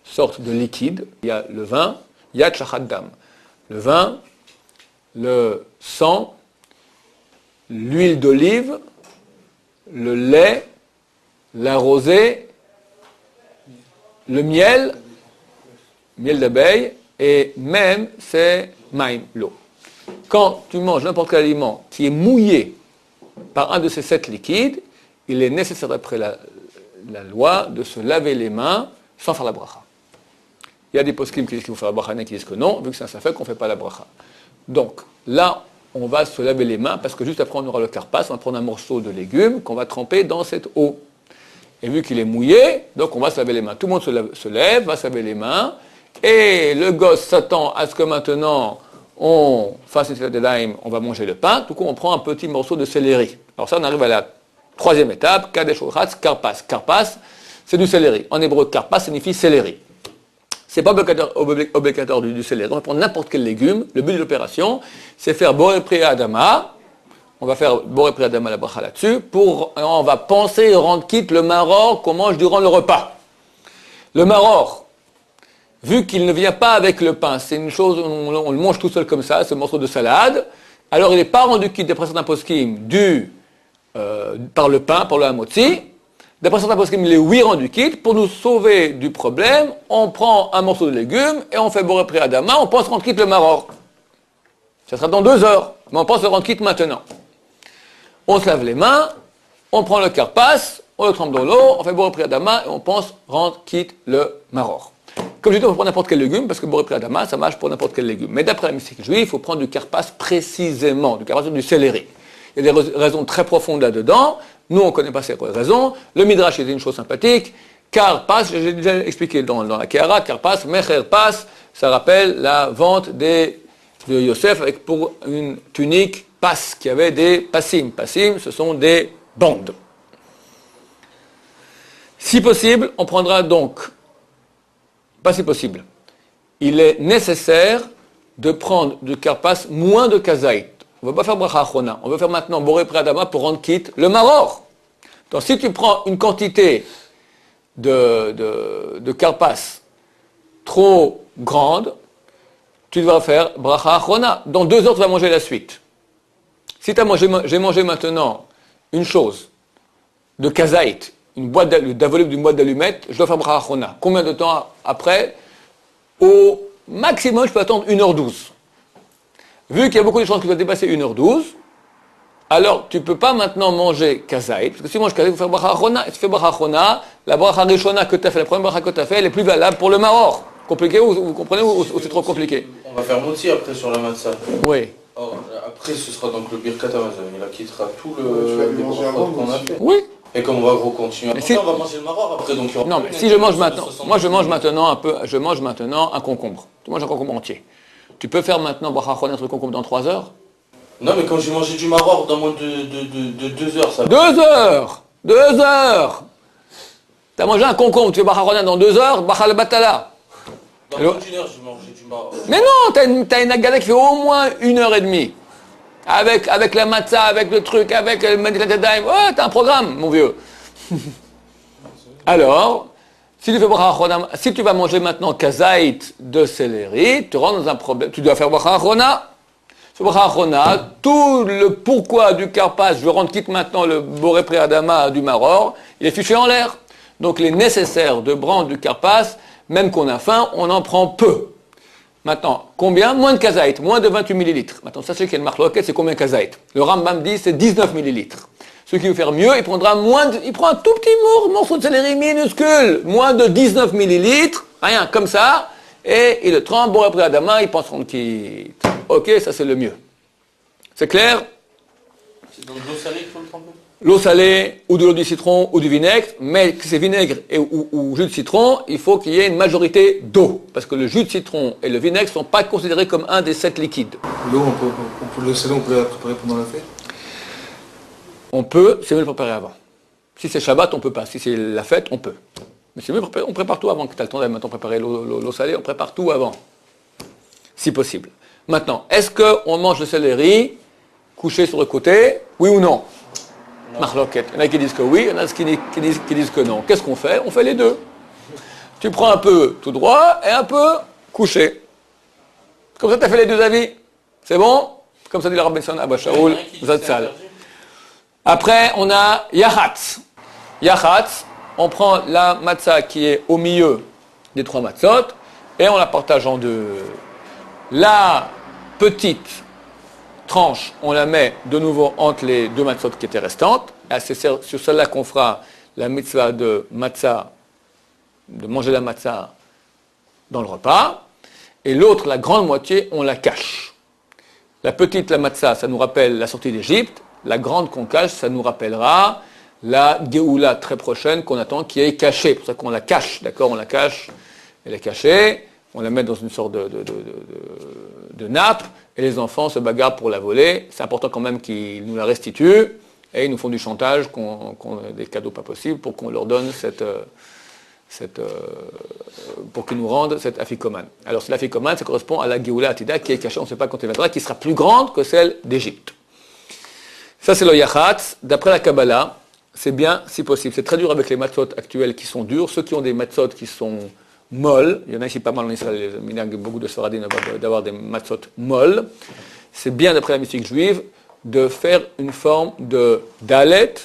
sortes de liquides, il y a le vin, il y a tchachaddam. Le vin, le sang, l'huile d'olive, le lait, la rosée, le miel d'abeille, et même c'est maïm, l'eau. Quand tu manges n'importe quel aliment qui est mouillé par un de ces 7 liquides, il est nécessaire d'après la loi de se laver les mains sans faire la bracha. Il y a des poskim qui disent qu'il faut faire la bracha, il y en a qui disent que non, vu que c'est un safek, on ne fait pas la bracha. Donc là, on va se laver les mains parce que juste après on aura le karpas, on va prendre un morceau de légumes qu'on va tremper dans cette eau. Et vu qu'il est mouillé, donc on va se laver les mains. Tout le monde se lève, va se laver les mains, et le gosse s'attend à ce que maintenant on fasse une salade de lime, on va manger le pain. Du coup, on prend un petit morceau de céleri. Alors ça, on arrive à la 3e étape, kadesh urechatz, karpas. Karpas, c'est du céleri. En hébreu, karpas signifie céleri. C'est pas obligatoire du céleri. On va prendre n'importe quel légume. Le but de l'opération, c'est faire boré priya adama. On va faire boré priya adama la bracha là-dessus. On va penser rendre quitte le maror qu'on mange durant le repas. Le maror, vu qu'il ne vient pas avec le pain, c'est une chose, on le mange tout seul comme ça, ce morceau de salade. Alors il n'est pas rendu quitte d'après certains poskim par le pain, par le hamotzi. D'après certains poskim, il est oui rendu quitte. Pour nous sauver du problème, on prend un morceau de légumes et on fait boré priya adama, on pense rendre quitte le maror. Ça sera dans 2 heures, mais on pense le rendre quitte maintenant. On se lave les mains, on prend le karpas, on le trempe dans l'eau, on fait boré priya adama et on pense rendre quitte le maror. Comme je dis, on peut prendre n'importe quel légume, parce que boré priya adama, ça marche pour n'importe quel légume. Mais d'après la mystique juive, il faut prendre du karpas précisément, du karpas du céleri. Il y a des raisons très profondes là-dedans. Nous, on ne connaît pas ces raisons. Le Midrash est une chose sympathique. Karpas, j'ai déjà expliqué dans la Kéhara, Karpas, Mecher Pas, ça rappelle la vente de Yosef avec pour une tunique pas, qui avait des passim. Passim, ce sont des bandes. Si possible, on prendra donc, pas si possible, il est nécessaire de prendre du Karpas moins de kazaït. On ne va pas faire bracha achona. On veut faire maintenant boré priya adama pour rendre quitte le maror. Donc si tu prends une quantité de karpas trop grande, tu devras faire bracha achona. Dans 2 heures, tu vas manger la suite. Si j'ai mangé maintenant une chose de kazaït, d'un volume d'une boîte d'allumettes, je dois faire bracha achona. Combien de temps après? Au maximum, je peux attendre 1h12. Vu qu'il y a beaucoup de chances que tu vas dépasser 1h12, alors tu ne peux pas maintenant manger kazaït, parce que si tu manges kazaït, il faut faire bracha achona, et si tu fais bracha achona, la bracha rishona que tu as fait, la première bracha que tu as fait, elle est plus valable pour le maror. Compliqué, vous comprenez, ou c'est trop compliqué? On va faire moti après sur la matzah. Oui. Or, après, ce sera donc le birkat hamazon. Il acquittera tout Tu vas le les manger brachot avant, qu'on a aussi. fait. Oui. Et comme on va continuer, si- on va manger le maror après. Donc il y aura Non, pas mais une si je mange interruption de maintenant, 60 moi je mange minutes. maintenant un concombre. Tu manges un concombre entier. Tu peux faire maintenant bracha achona sur le concombre dans 3 heures? Non, mais quand j'ai mangé du maror dans moins de 2 heures, ça va. 2 heures! 2 heures! Tu as mangé un concombre, tu fais bracha achona dans 2 heures, bracha le batala. Dans Alors- moins d'1 heure, j'ai mangé du maror. Mais non, t'as une agada qui fait au moins 1h30. Avec la matzah, avec le truc, avec le meditat yadayim. Ouais, t'as un programme, mon vieux. Alors, si tu fais bracha achona, si tu vas manger maintenant kazaït de céleri, tu rentres dans un problème. Tu dois faire bracha achona. Ce bracha achona, tout le pourquoi du karpas, je rends quitte maintenant le boré priya adama du maror, il est fiché en l'air. Donc il est nécessaire de prendre du karpas, même qu'on a faim, on en prend peu. Maintenant, combien? Moins de kazaït, moins de 28 millilitres. Maintenant, sachez qu'il y a une marloquette, c'est combien kazaït? Le Rambam dit c'est 19 millilitres. Celui qui veut faire mieux, il prendra il prend un tout petit morceau de céleri minuscule, moins de 19 millilitres, rien, comme ça, et il le trempe, bon, après la main, ils penseront qu'il... Ok, ça c'est le mieux. C'est clair? C'est dans de l'eau salée qu'il faut le tremper? L'eau salée, ou de l'eau du citron, ou du vinaigre, mais que c'est vinaigre ou jus de citron, il faut qu'il y ait une majorité d'eau, parce que le jus de citron et le vinaigre ne sont pas considérés comme un des 7 liquides. L'eau, le salé, on peut la préparer pendant la fête? On peut, c'est mieux de le préparer avant. Si c'est Shabbat, on peut pas. Si c'est la fête, on peut. Mais c'est mieux, on prépare tout avant. Que tu as le temps d'aller maintenant préparer l'eau salée, on prépare tout avant. Si possible. Maintenant, est-ce qu'on mange le céleri couché sur le côté, oui ou non? Marloquette. Il y en a qui disent que oui, il y en a qui disent que non. Qu'est-ce qu'on fait? On fait les deux. Tu prends un peu tout droit et un peu couché. Comme ça, tu as fait les deux avis. C'est bon? Comme ça dit le Rabbi Abba Shaul, Zatzal. Après, on a Yahatz. Yahatz, on prend la matzah qui est au milieu des 3 matzot et on la partage en deux. La petite tranche, on la met de nouveau entre les 2 matzot qui étaient restantes. Et c'est sur celle-là qu'on fera la mitzvah de matzah, de manger la matzah dans le repas. Et l'autre, la grande moitié, on la cache. La petite, la matzah, ça nous rappelle la sortie d'Égypte. La grande qu'on cache, ça nous rappellera la Géoula très prochaine qu'on attend, qui est cachée. C'est pour ça qu'on la cache, d'accord? On la cache, elle est cachée, on la met dans une sorte de nappe, et les enfants se bagarrent pour la voler. C'est important quand même qu'ils nous la restituent, et ils nous font du chantage, des cadeaux pas possibles, pour qu'on leur donne pour qu'ils nous rendent cette afikoman. Alors, cette afikoman, ça correspond à la Géoula Atida, qui est cachée, on ne sait pas quand elle viendra, qui sera plus grande que celle d'Égypte. Ça, c'est le Yachatz. D'après la Kabbalah, c'est bien si possible. C'est très dur avec les matzot actuels qui sont durs. Ceux qui ont des matzot qui sont molles, il y en a ici pas mal en Israël, il y a beaucoup de Sfaradim d'avoir des matzot molles. C'est bien, d'après la mystique juive, de faire une forme de dalet,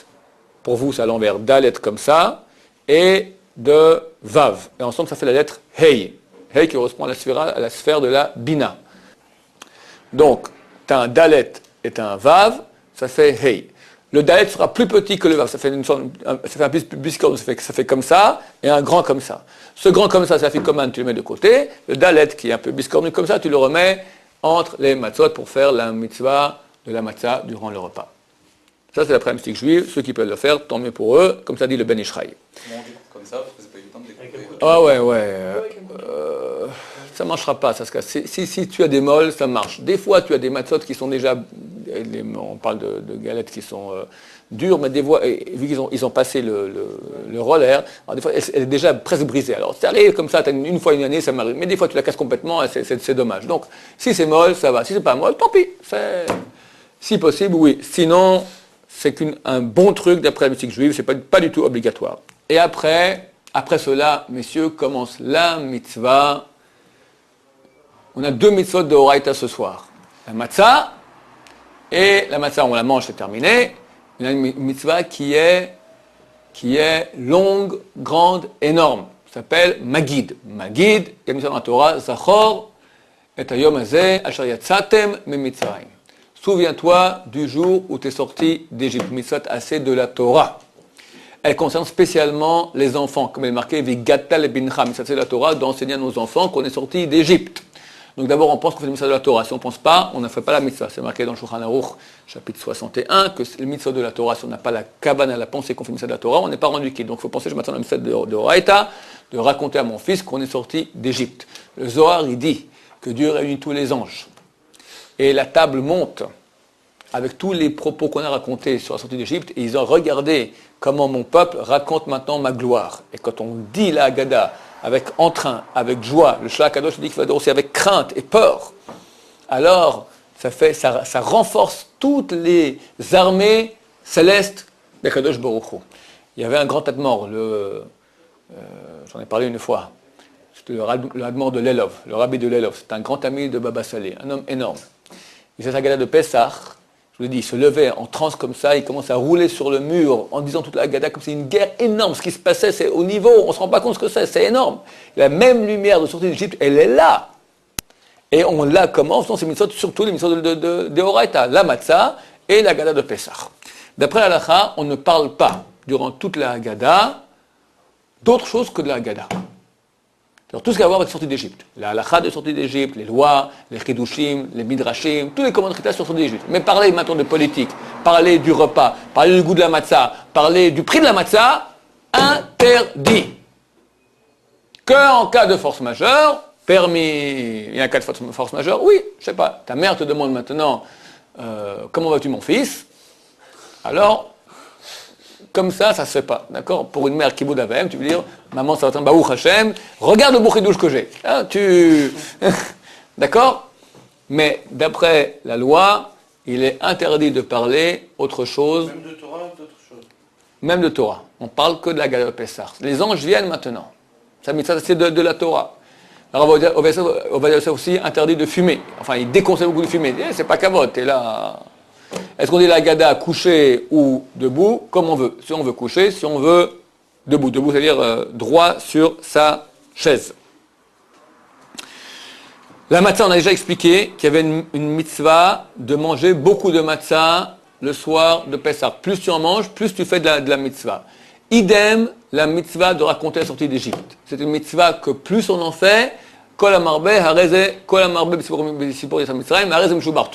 pour vous c'est à l'envers, dalet comme ça, et de vav. Et ensemble, ça fait la lettre hey. Hey qui correspond à la sphère de la bina. Donc, tu as un dalet et un vav, ça fait hey. Le dalet sera plus petit que le vav, ça fait un biscorne, ça fait comme ça, et un grand comme ça. Ce grand comme ça fait comme un, tu le mets de côté. Le dalet qui est un peu biscornu comme ça, tu le remets entre les matzot pour faire la mitzvah de la matzah durant le repas. Ça, c'est la mystique juive. Ceux qui peuvent le faire, tant mieux pour eux, comme ça dit le Ben Ishraï. Comme ça, parce que c'est pas évident de découper. Ah ouais. Ça ne marchera pas, ça se casse. Si tu as des molles, ça marche. Des fois, tu as des matzot qui sont déjà... On parle de galettes qui sont dures, mais des fois, vu qu'ils ont passé le roller, alors des fois, elle est déjà presque brisée. Alors, ça arrive comme ça, une fois une année, ça m'arrive. Mais des fois, tu la casses complètement, et c'est dommage. Donc, si c'est molle, ça va. Si c'est pas molle, tant pis. Si possible, oui. Sinon, c'est un bon truc d'après la mystique juive, c'est pas du tout obligatoire. Et après cela, messieurs, commence la mitzvah. On a 2 mitzvot de Horaïta ce soir. La matzah, et la matzah, on la mange, c'est terminé. Il y a une mitzvah qui est longue, grande, énorme. Ça s'appelle Magid. Magid, il y a une mitzvah dans la Torah, Zachor, et hayom hazeh, asher yatzatem mimitzrayim. Souviens-toi du jour où tu es sorti d'Égypte, mitzvot assez de la Torah. Elle concerne spécialement les enfants, comme elle est marquée, Vigatal et Bincham, ça c'est la Torah, d'enseigner à nos enfants qu'on est sorti d'Égypte. Donc d'abord, on pense qu'on fait le mitzvah de la Torah. Si on ne pense pas, on ne fait pas la mitzvah. C'est marqué dans le Shulchan Aruch, chapitre 61, que le mitzvah de la Torah, si on n'a pas la kavana, la pensée qu'on fait le mitzvah de la Torah, on n'est pas rendu quitte. Donc il faut penser, je m'attends à la mitzvah de Horaïta, de raconter à mon fils qu'on est sorti d'Égypte. Le Zohar, il dit que Dieu réunit tous les anges. Et la table monte avec tous les propos qu'on a racontés sur la sortie d'Égypte, et ils ont regardé comment mon peuple raconte maintenant ma gloire. Et quand on dit la Haggadah, avec entrain, avec joie, le Shlach Kadosh dit qu'il va dire aussi avec crainte et peur, alors ça renforce toutes les armées célestes de Kadosh Baruch Hu. Il y avait un grand admor, j'en ai parlé une fois, c'était le admor de Lelov, le rabbi de Lelov, c'est un grand ami de Baba Salé, un homme énorme. Il faisait sa Haggadah de Pessah. Je vous l'ai dit, il se levait en transe comme ça, il commence à rouler sur le mur en disant toute la Haggadah comme c'est une guerre énorme. Ce qui se passait, c'est au niveau, on ne se rend pas compte ce que c'est énorme. La même lumière de sortie d'Égypte, elle est là. Et on la commence dans ces mitzvot, surtout les mitzvot de Horaïta, la matzah et la Haggadah de Pessah. D'après la halakha, on ne parle pas, durant toute la Haggadah, d'autre chose que de la Haggadah. Alors, tout ce qui a à voir avec la sortie d'Égypte. La halakha de sortie d'Égypte, les lois, les chidushim, les midrashim, tous les commandements sur la sortie d'Égypte. Mais parler maintenant de politique, parler du repas, parler du goût de la matzah, parler du prix de la matzah, interdit. Que en cas de force majeure, permis. Il y a un cas de force majeure, oui, je sais pas. Ta mère te demande maintenant, comment vas-tu mon fils? Alors, comme ça se fait pas, d'accord? Pour une mère qui bout avec, tu veux dire, maman, ça va Baruch Hashem, regarde le bouchidouche que j'ai. Hein, d'accord? Mais d'après la loi, il est interdit de parler autre chose. Même de Torah, d'autres choses. Même de Torah. On parle que de la Haggadah de Pessah. Les anges viennent maintenant. Ça, c'est de la Torah. Alors, on va dire aussi interdit de fumer. Enfin, il déconseille beaucoup de fumer. C'est pas cavote, t'es là. Est-ce qu'on dit la Haggadah couché ou debout? Comme on veut. Si on veut coucher, si on veut debout. Debout, c'est-à-dire droit sur sa chaise. La matzah, on a déjà expliqué qu'il y avait une mitzvah de manger beaucoup de matzah le soir de Pessah. Plus tu en manges, plus tu fais de la mitzvah. Idem, la mitzvah de raconter la sortie d'Égypte. C'est une mitzvah que plus on en fait, tout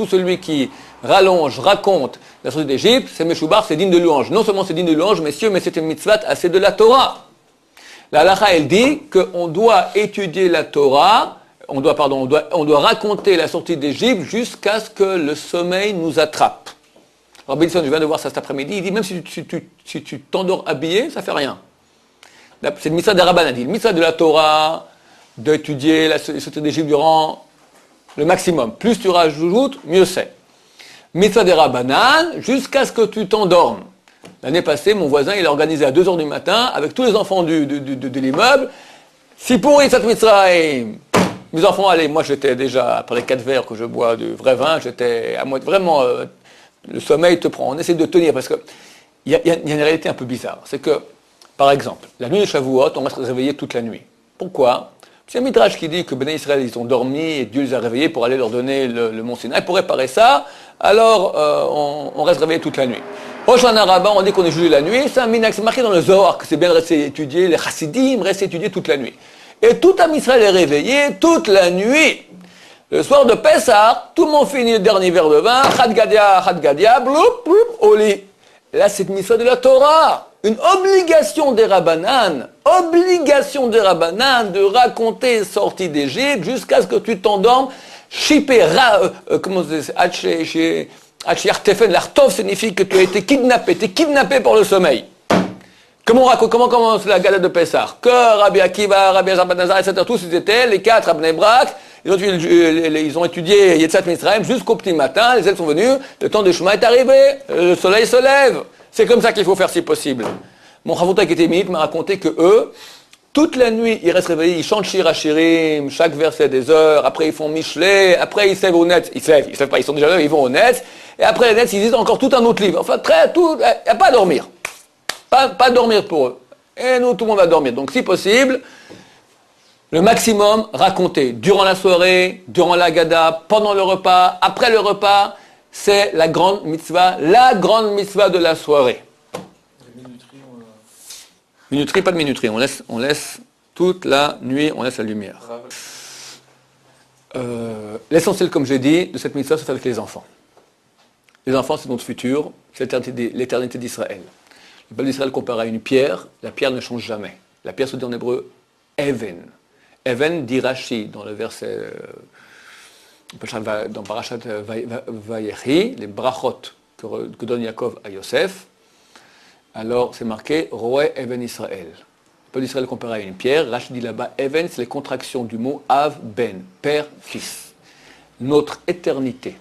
celui qui rallonge, raconte la sortie d'Égypte, c'est Meshoubar, c'est digne de louange. Non seulement c'est digne de louange, messieurs, mais c'est une mitzvah assez de la Torah. La halakha, elle dit qu'on doit étudier la Torah, on doit raconter la sortie d'Égypte jusqu'à ce que le sommeil nous attrape. Rabbi Wilson, je viens de voir ça cet après-midi, il dit même si tu t'endors habillé, ça fait rien. C'est une mitzvah de Rabban, il dit. Une mitzvah de la Torah, d'étudier la sortie d'Égypte durant le maximum. Plus tu rajoutes, mieux c'est. Mitzvah des Rabbanan, jusqu'à ce que tu t'endormes. L'année passée, mon voisin, il a organisé à 2h du matin, avec tous les enfants de l'immeuble, si pourri cette mitzvah, et mes enfants, allez, moi j'étais déjà, après les 4 verres que je bois de vrai vin, j'étais à moi, vraiment, le sommeil te prend. On essaie de tenir, parce que il y a une réalité un peu bizarre. C'est que, par exemple, la nuit de Shavuot, on va se réveiller toute la nuit. Pourquoi? C'est un midrash qui dit que Béné Israël, ils ont dormi et Dieu les a réveillés pour aller leur donner le mont Sinaï. Pour réparer ça, alors on reste réveillé toute la nuit. Au Shana Rabbah, on dit qu'on est jugé la nuit. C'est un minag, c'est marqué dans le Zohar que c'est bien de rester étudié. Les chassidim restent étudiés toute la nuit. Et tout Am Israël est réveillé toute la nuit. Le soir de Pessah, tout le monde finit le dernier verre de vin. Chad Gadia, bloup, bloup, au lit. Là, c'est une mitzvah de la Torah. Une obligation des Rabbanan de raconter sortie d'Égypte jusqu'à ce que tu t'endormes. Shipé, comment c'est, Hachi l'artov signifie que tu as été kidnappé, tu es kidnappé par le sommeil. Comment commence la Haggadah de Pessah? Que Rabbi Akiva, Rabbi Elazar ben Nazar, etc., tous ils étaient, les 4 à Bnei Brak, ils ont étudié Yetzat Mitzrayim jusqu'au petit matin, les ailes sont venues, le temps de chemin est arrivé, le soleil se lève. C'est comme ça qu'il faut faire si possible. Mon Chavouta qui était minute m'a raconté que eux, toute la nuit, ils restent réveillés, ils chantent Shir HaShirim, chaque verset des heures, après ils font Michelet, après ils sèvent au net, ils sèvent pas, ils sont déjà là, ils vont au net, et après les nets, ils lisent encore tout un autre livre. Enfin, il n'y a pas à dormir. Pas dormir pour eux. Et nous, tout le monde va dormir. Donc, si possible, le maximum, raconter. Durant la soirée, durant la Haggadah, pendant le repas, après le repas, c'est la grande mitzvah de la soirée. Minuterie, pas de minuterie. On laisse toute la nuit, on laisse la lumière. L'essentiel, comme j'ai dit, de cette mitzvah, c'est avec les enfants. Les enfants, c'est notre futur, c'est l'éternité d'Israël. Le peuple d'Israël comparé à une pierre, la pierre ne change jamais. La pierre se dit en hébreu Even. Even dit Rashi dans le verset, dans Parashat Vayechi, les brachot que donne Yaakov à Yosef. Alors c'est marqué Roé Even Israël. Le peuple d'Israël comparé à une pierre, Rashi dit là-bas Even, c'est les contractions du mot Av Ben, père, fils. Notre éternité,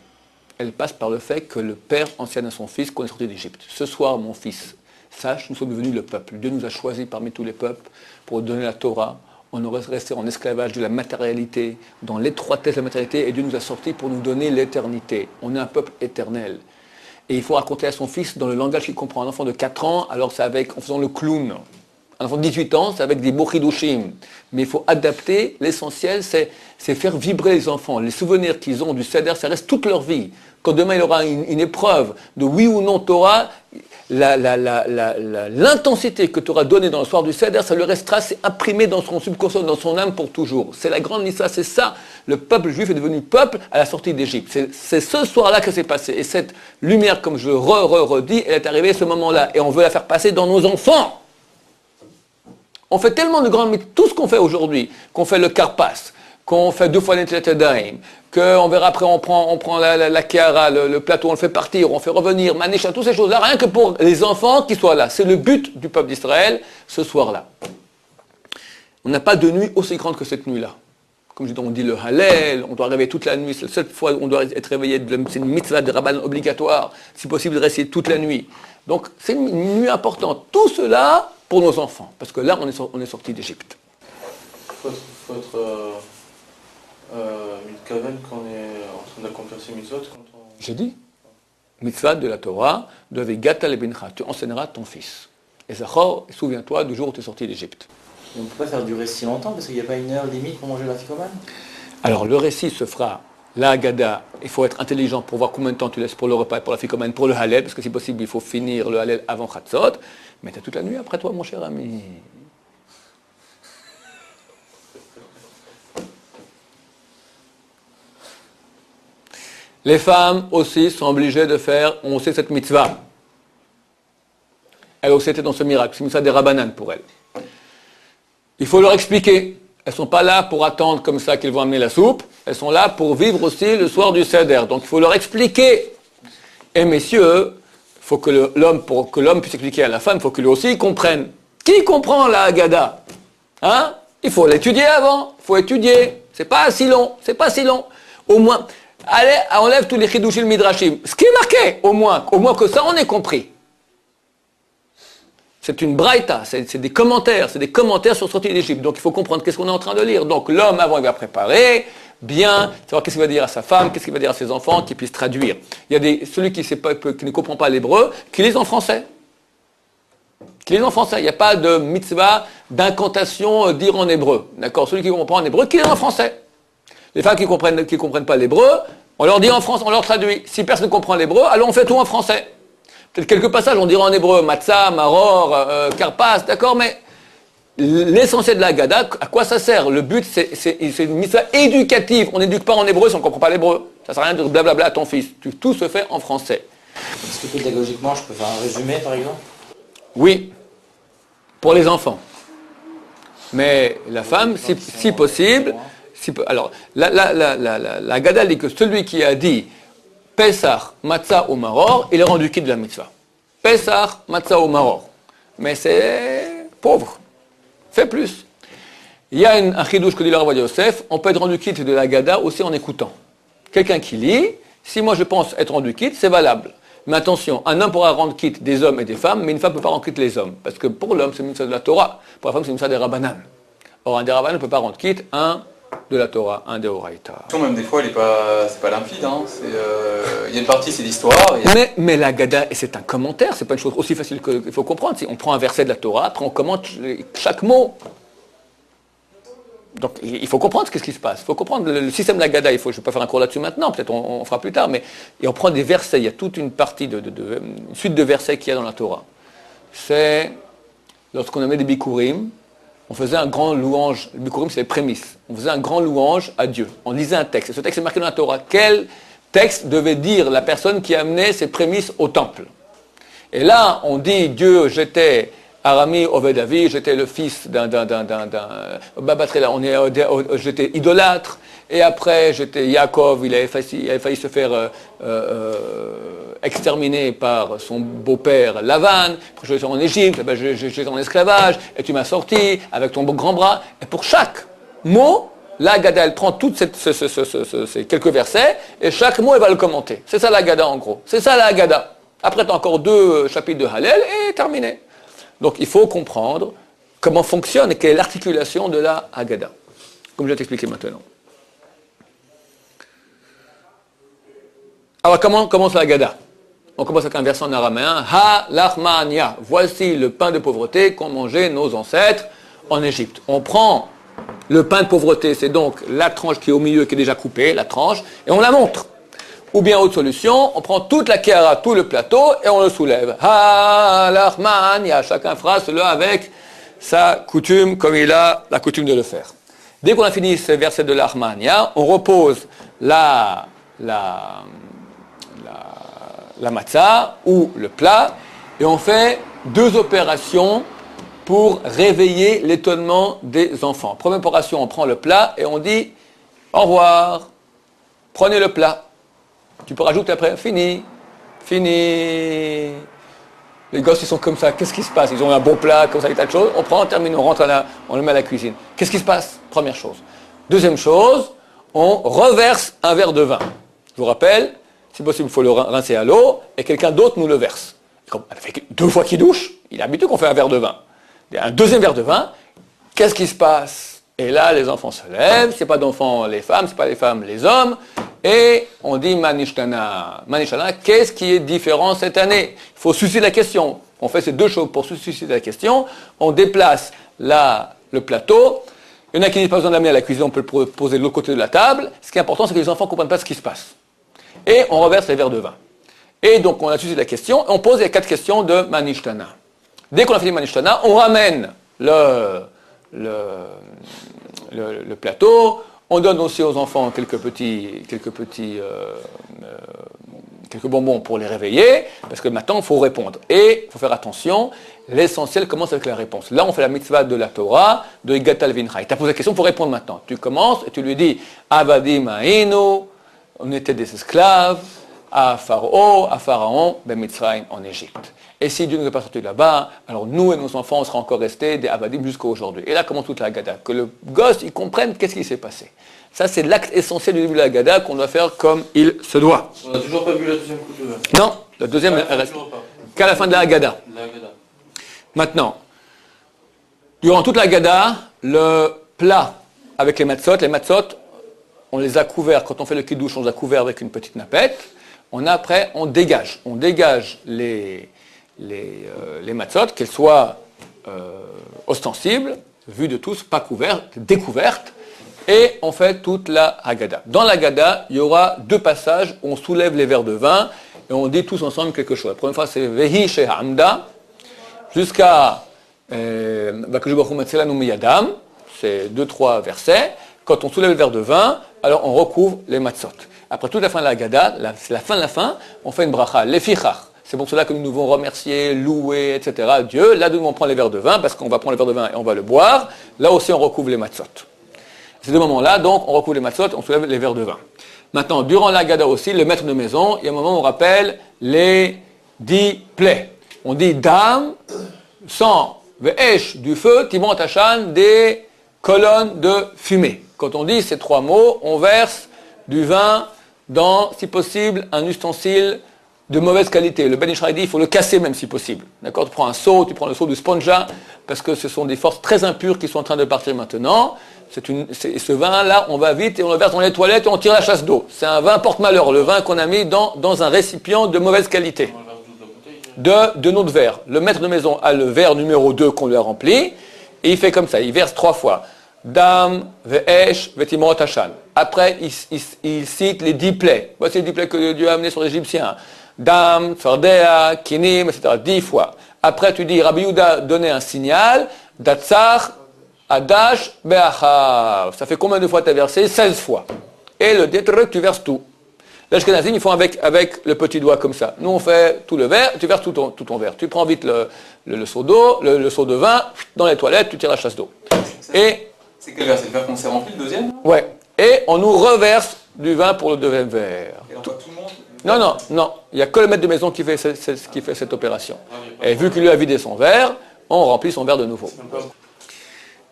elle passe par le fait que le père enseigne à son fils qu'on est sorti d'Égypte. Ce soir, mon fils, sache, nous sommes devenus le peuple. Dieu nous a choisis parmi tous les peuples pour donner la Torah. On aurait resté en esclavage de la matérialité, dans l'étroitesse de la matérialité, et Dieu nous a sortis pour nous donner l'éternité. On est un peuple éternel. Et il faut raconter à son fils dans le langage qu'il comprend. Un enfant de 4 ans, alors c'est en faisant le clown. Un enfant de 18 ans, c'est avec des beaux chidushim. Mais il faut adapter. L'essentiel, c'est faire vibrer les enfants. Les souvenirs qu'ils ont du Seder, ça reste toute leur vie. Quand demain il aura une épreuve de oui ou non Torah, l'intensité que tu auras donnée dans le soir du Seder, ça lui restera, c'est imprimé dans son subconscient, dans son âme pour toujours. C'est la grande Nissa, c'est ça. Le peuple juif est devenu peuple à la sortie d'Égypte. C'est ce soir-là que c'est passé. Et cette lumière, comme je le redis, elle est arrivée à ce moment-là. Et on veut la faire passer dans nos enfants. On fait tellement de grandes mythes, tout ce qu'on fait aujourd'hui, qu'on fait le Karpas, qu'on fait 2 fois l'Inteletadaim, qu'on verra après, on prend la Kiara, le plateau, on le fait partir, on fait revenir, Manécha, toutes ces choses-là, rien que pour les enfants qui soient là. C'est le but du peuple d'Israël ce soir-là. On n'a pas de nuit aussi grande que cette nuit-là. Comme je dis, on dit le Hallel, on doit réveiller toute la nuit, c'est la seule fois où on doit être réveillé, c'est une mitzvah de Rabban obligatoire, si possible de rester toute la nuit. Donc c'est une nuit importante. Tout cela pour nos enfants, parce que là on est sorti d'Égypte. Faut être mitkaven quand on est en train d'accomplir ses mitzvot. J'ai dit, mitzvah de la Torah, de Vegata lebincha, tu enseigneras ton fils. Et Zachor, souviens-toi du jour où tu es sorti d'Égypte. On ne peut pas faire durer si longtemps parce qu'il n'y a pas une heure limite pour manger la ficomane. Alors le récit se fera, la Haggadah, il faut être intelligent pour voir combien de temps tu laisses pour le repas, pour la ficomane, pour le Hallel, parce que si possible il faut finir le Hallel avant Chatzot, mais tu as toute la nuit après toi mon cher ami. Les femmes aussi sont obligées de faire, on sait cette mitzvah. Elles aussi étaient dans ce miracle, c'est une mitzvah des Rabbanan pour elles. Il faut leur expliquer. Elles ne sont pas là pour attendre comme ça qu'ils vont amener la soupe. Elles sont là pour vivre aussi le soir du Seder. Donc il faut leur expliquer. Et messieurs, faut pour que l'homme puisse expliquer à la femme, il faut que lui aussi comprenne. Qui comprend la Haggadah? Hein? Il faut l'étudier avant. Il faut étudier. C'est pas si long. Au moins, allez, enlève tous les chidushim midrashim. Ce qui est marqué, au moins que ça on ait compris. C'est une braïta, c'est des commentaires sur sortie d'Égypte. Donc il faut comprendre qu'est-ce qu'on est en train de lire. Donc l'homme avant il va préparer, bien, savoir qu'est-ce qu'il va dire à sa femme, qu'est-ce qu'il va dire à ses enfants, qu'il puisse traduire. Il y a celui qui ne comprend pas l'hébreu, qui lise en français. Il n'y a pas de mitzvah, d'incantation, dire en hébreu. D'accord? Celui qui comprend en hébreu, qui lit en français. Les femmes qui comprennent pas l'hébreu, on leur dit en France, on leur traduit. Si personne ne comprend l'hébreu, alors on fait tout en français. Peut-être quelques passages, on dira en hébreu, matzah, maror, karpas, d'accord, mais l'essentiel de la Haggadah, à quoi ça sert? Le but, c'est une mitzvah éducative. On n'éduque pas en hébreu si on ne comprend pas l'hébreu. Ça ne sert à rien de dire blablabla à ton fils. Tout se fait en français. Est-ce que pédagogiquement, je peux faire un résumé, par exemple? Oui, pour les enfants. Mais la femme, si possible, alors, la Haggadah dit que celui qui a dit Pesach, Matzah ou Maror, il est rendu quitte de la mitzvah. Pesach, Matzah ou Maror. Mais c'est pauvre. Fais plus. Il y a un chidouche que dit le Rav Yosef, on peut être rendu quitte de la Haggadah aussi en écoutant. Quelqu'un qui lit, si moi je pense être rendu quitte, c'est valable. Mais attention, un homme pourra rendre quitte des hommes et des femmes, mais une femme ne peut pas rendre quitte les hommes. Parce que pour l'homme, c'est une mitzvah de la Torah. Pour la femme, c'est une mitzvah des Rabbanan. Or, un des Rabbanan ne peut pas rendre quitte un de la Torah, un des Oraïta. Même des fois, c'est pas limpide. Hein. Il y a une partie, c'est l'histoire. Mais la Haggadah, c'est un commentaire, c'est pas une chose aussi facile qu'il faut comprendre. Si on prend un verset de la Torah, après on commente chaque mot. Donc il faut comprendre ce qui se passe. Il faut comprendre le système de la Haggadah. Je ne vais pas faire un cours là-dessus maintenant, peut-être on fera plus tard, et on prend des versets. Il y a toute une partie, une suite de versets qu'il y a dans la Torah. C'est lorsqu'on avait des bikurim, on faisait un grand louange. Le bikurim, c'est les prémices. On faisait un grand louange à Dieu. On lisait un texte. Et ce texte est marqué dans la Torah. Quel texte devait dire la personne qui amenait ses prémices au temple? Et là, on dit Dieu, j'étais Arami Ovedavi, j'étais le fils j'étais idolâtre, et après j'étais Yaakov, il avait failli se faire exterminer par son beau-père Lavan, après je suis en Égypte, j'étais en esclavage, et tu m'as sorti avec ton grand bras, et pour chaque mot, la Haggadah, elle prend toutes ces quelques versets, et chaque mot, elle va le commenter. C'est ça la Haggadah en gros, c'est ça la Haggadah. Après, tu as encore 2 chapitres de Hallel, et terminé. Donc il faut comprendre comment fonctionne et quelle est l'articulation de la Haggadah, comme je vais t'expliquer maintenant. Alors comment commence la Haggadah? On commence avec un verset en araméen. Ha lachmania. Voici le pain de pauvreté qu'ont mangé nos ancêtres en Égypte. On prend le pain de pauvreté, c'est donc la tranche qui est au milieu, qui est déjà coupée, la tranche, et on la montre. Ou bien, autre solution, on prend toute la kéhara, tout le plateau, et on le soulève. Ha lachmania. Chacun fera cela avec sa coutume, comme il a la coutume de le faire. Dès qu'on a fini ce verset de l'Armania, on repose la matzah ou le plat et on fait 2 opérations pour réveiller l'étonnement des enfants. Première opération, on prend le plat et on dit au revoir, prenez le plat. Tu peux rajouter après, fini. Les gosses, ils sont comme ça. Qu'est-ce qui se passe? Ils ont un bon plat, comme ça, des tas de choses. On prend, on termine, on rentre on le met à la cuisine. Qu'est-ce qui se passe? Première chose. Deuxième chose, on reverse un verre de vin. Je vous rappelle, si possible, il faut le rincer à l'eau et quelqu'un d'autre nous le verse. Comme elle fait 2 fois qu'il douche, il est habitué qu'on fait un verre de vin. Un deuxième verre de vin, qu'est-ce qui se passe? Et là, les enfants se lèvent, c'est pas d'enfants les femmes, c'est pas les femmes les hommes, et on dit Manishtana. Manishtana, qu'est-ce qui est différent cette année? Il faut susciter la question. On fait ces 2 choses pour susciter la question. On déplace le plateau. Il y en a qui disent pas besoin de l'amener à la cuisine, on peut le poser de l'autre côté de la table. Ce qui est important, c'est que les enfants ne comprennent pas ce qui se passe. Et on reverse les verres de vin. Et donc on a suscité la question, et on pose les 4 questions de Manishtana. Dès qu'on a fini Manishtana, on ramène le plateau. On donne aussi aux enfants quelques bonbons pour les réveiller, parce que maintenant, il faut répondre. Et il faut faire attention, l'essentiel commence avec la réponse. Là, on fait la mitzvah de la Torah, de Igatal Vinchai. Tu as posé la question, il faut répondre maintenant. Tu commences et tu lui dis, Avadim Ainu, on était des esclaves, à Pharaon, ben Mitzrayim, en Égypte. Et si Dieu ne nous a pas sortis là-bas, alors nous et nos enfants, on sera encore restés des Avadim jusqu'à aujourd'hui. Et là commence toute la Haggadah. Que le gosse, il comprenne qu'est-ce qui s'est passé. Ça, c'est l'acte essentiel du début de la Haggadah qu'on doit faire comme il se doit. On n'a toujours pas vu la deuxième coupe de vin. Non, la deuxième, elle reste qu'à la fin de la Haggadah. Maintenant, durant toute la Haggadah, le plat avec les matzot, on les a couverts, quand on fait le kiddush, on les a couverts avec une petite nappette. Après, on dégage les matzot, qu'elles soient ostensibles, vues de tous, pas couvertes, découvertes, et on fait toute la Haggadah. Dans la Haggadah, il y aura 2 passages où on soulève les verres de vin et on dit tous ensemble quelque chose. La première fois, c'est Vehi Shehamda, jusqu'à Vakajuh Baruch Hu Metzelanu Miyadam, c'est 2-3 versets. Quand on soulève le verre de vin, alors on recouvre les matzot. Après toute la fin de la Haggadah, c'est la fin de la fin, on fait une bracha, lefichach. C'est pour cela que nous devons remercier, louer, etc. Dieu. Là, nous on prend les verres de vin, parce qu'on va prendre le verre de vin et on va le boire. Là aussi, on recouvre les matzot. Ces 2 moments-là, donc, on recouvre les matzot, on soulève les verres de vin. Maintenant, durant la Haggadah aussi, le maître de maison, il y a un moment où on rappelle les 10 plaies. On dit dam, sang, ve'esh, du feu, timon tachan, des colonnes de fumée. Quand on dit ces 3 mots, on verse du vin dans, si possible, un ustensile de mauvaise qualité. Le Ben Israël dit il faut le casser même si possible. D'accord? Tu prends un seau, tu prends le seau du sponja, parce que ce sont des forces très impures qui sont en train de partir maintenant. Ce vin-là, on va vite et on le verse dans les toilettes et on tire la chasse d'eau. C'est un vin porte-malheur, le vin qu'on a mis dans un récipient de mauvaise qualité. De notre verre. Le maître de maison a le verre numéro 2 qu'on lui a rempli, et il fait comme ça, il verse 3 fois. Dam, ve'esh, ve'timot hashan. Après, il cite les 10 plaies. Voici les 10 plaies que Dieu a amenées sur les Égyptiens. Dam, Fardea, Kinim, etc. 10 fois. Après, tu dis, Rabbi Yehuda donnait un signal, Datsar, Adash, Be'achar. Ça fait combien de fois tu as versé? 16 fois. Et le détrek, tu verses tout. L'Ashkenazim, ils font avec le petit doigt comme ça. Nous, on fait tout le verre, tu verses tout ton verre. Tu prends vite le seau d'eau, le seau de vin, dans les toilettes, tu tires la chasse d'eau. Et c'est quel verre? C'est le verre qu'on s'est rempli, le deuxième? Ouais. Et on nous reverse du vin pour le 2e verre. Et alors, tout le monde? Non. Il n'y a que le maître de maison qui fait cette opération. Et vu qu'il lui a vidé son verre, on remplit son verre de nouveau.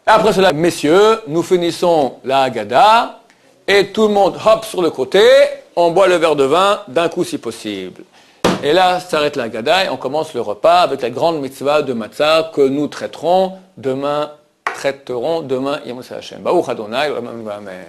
Après cela, messieurs, nous finissons la Haggadah et tout le monde hop sur le côté, on boit le verre de vin d'un coup si possible. Et là, s'arrête la Haggadah et on commence le repas avec la grande mitzvah de matzah que nous traiterons demain, Yom Hashem. Baruch Adonai, Amen.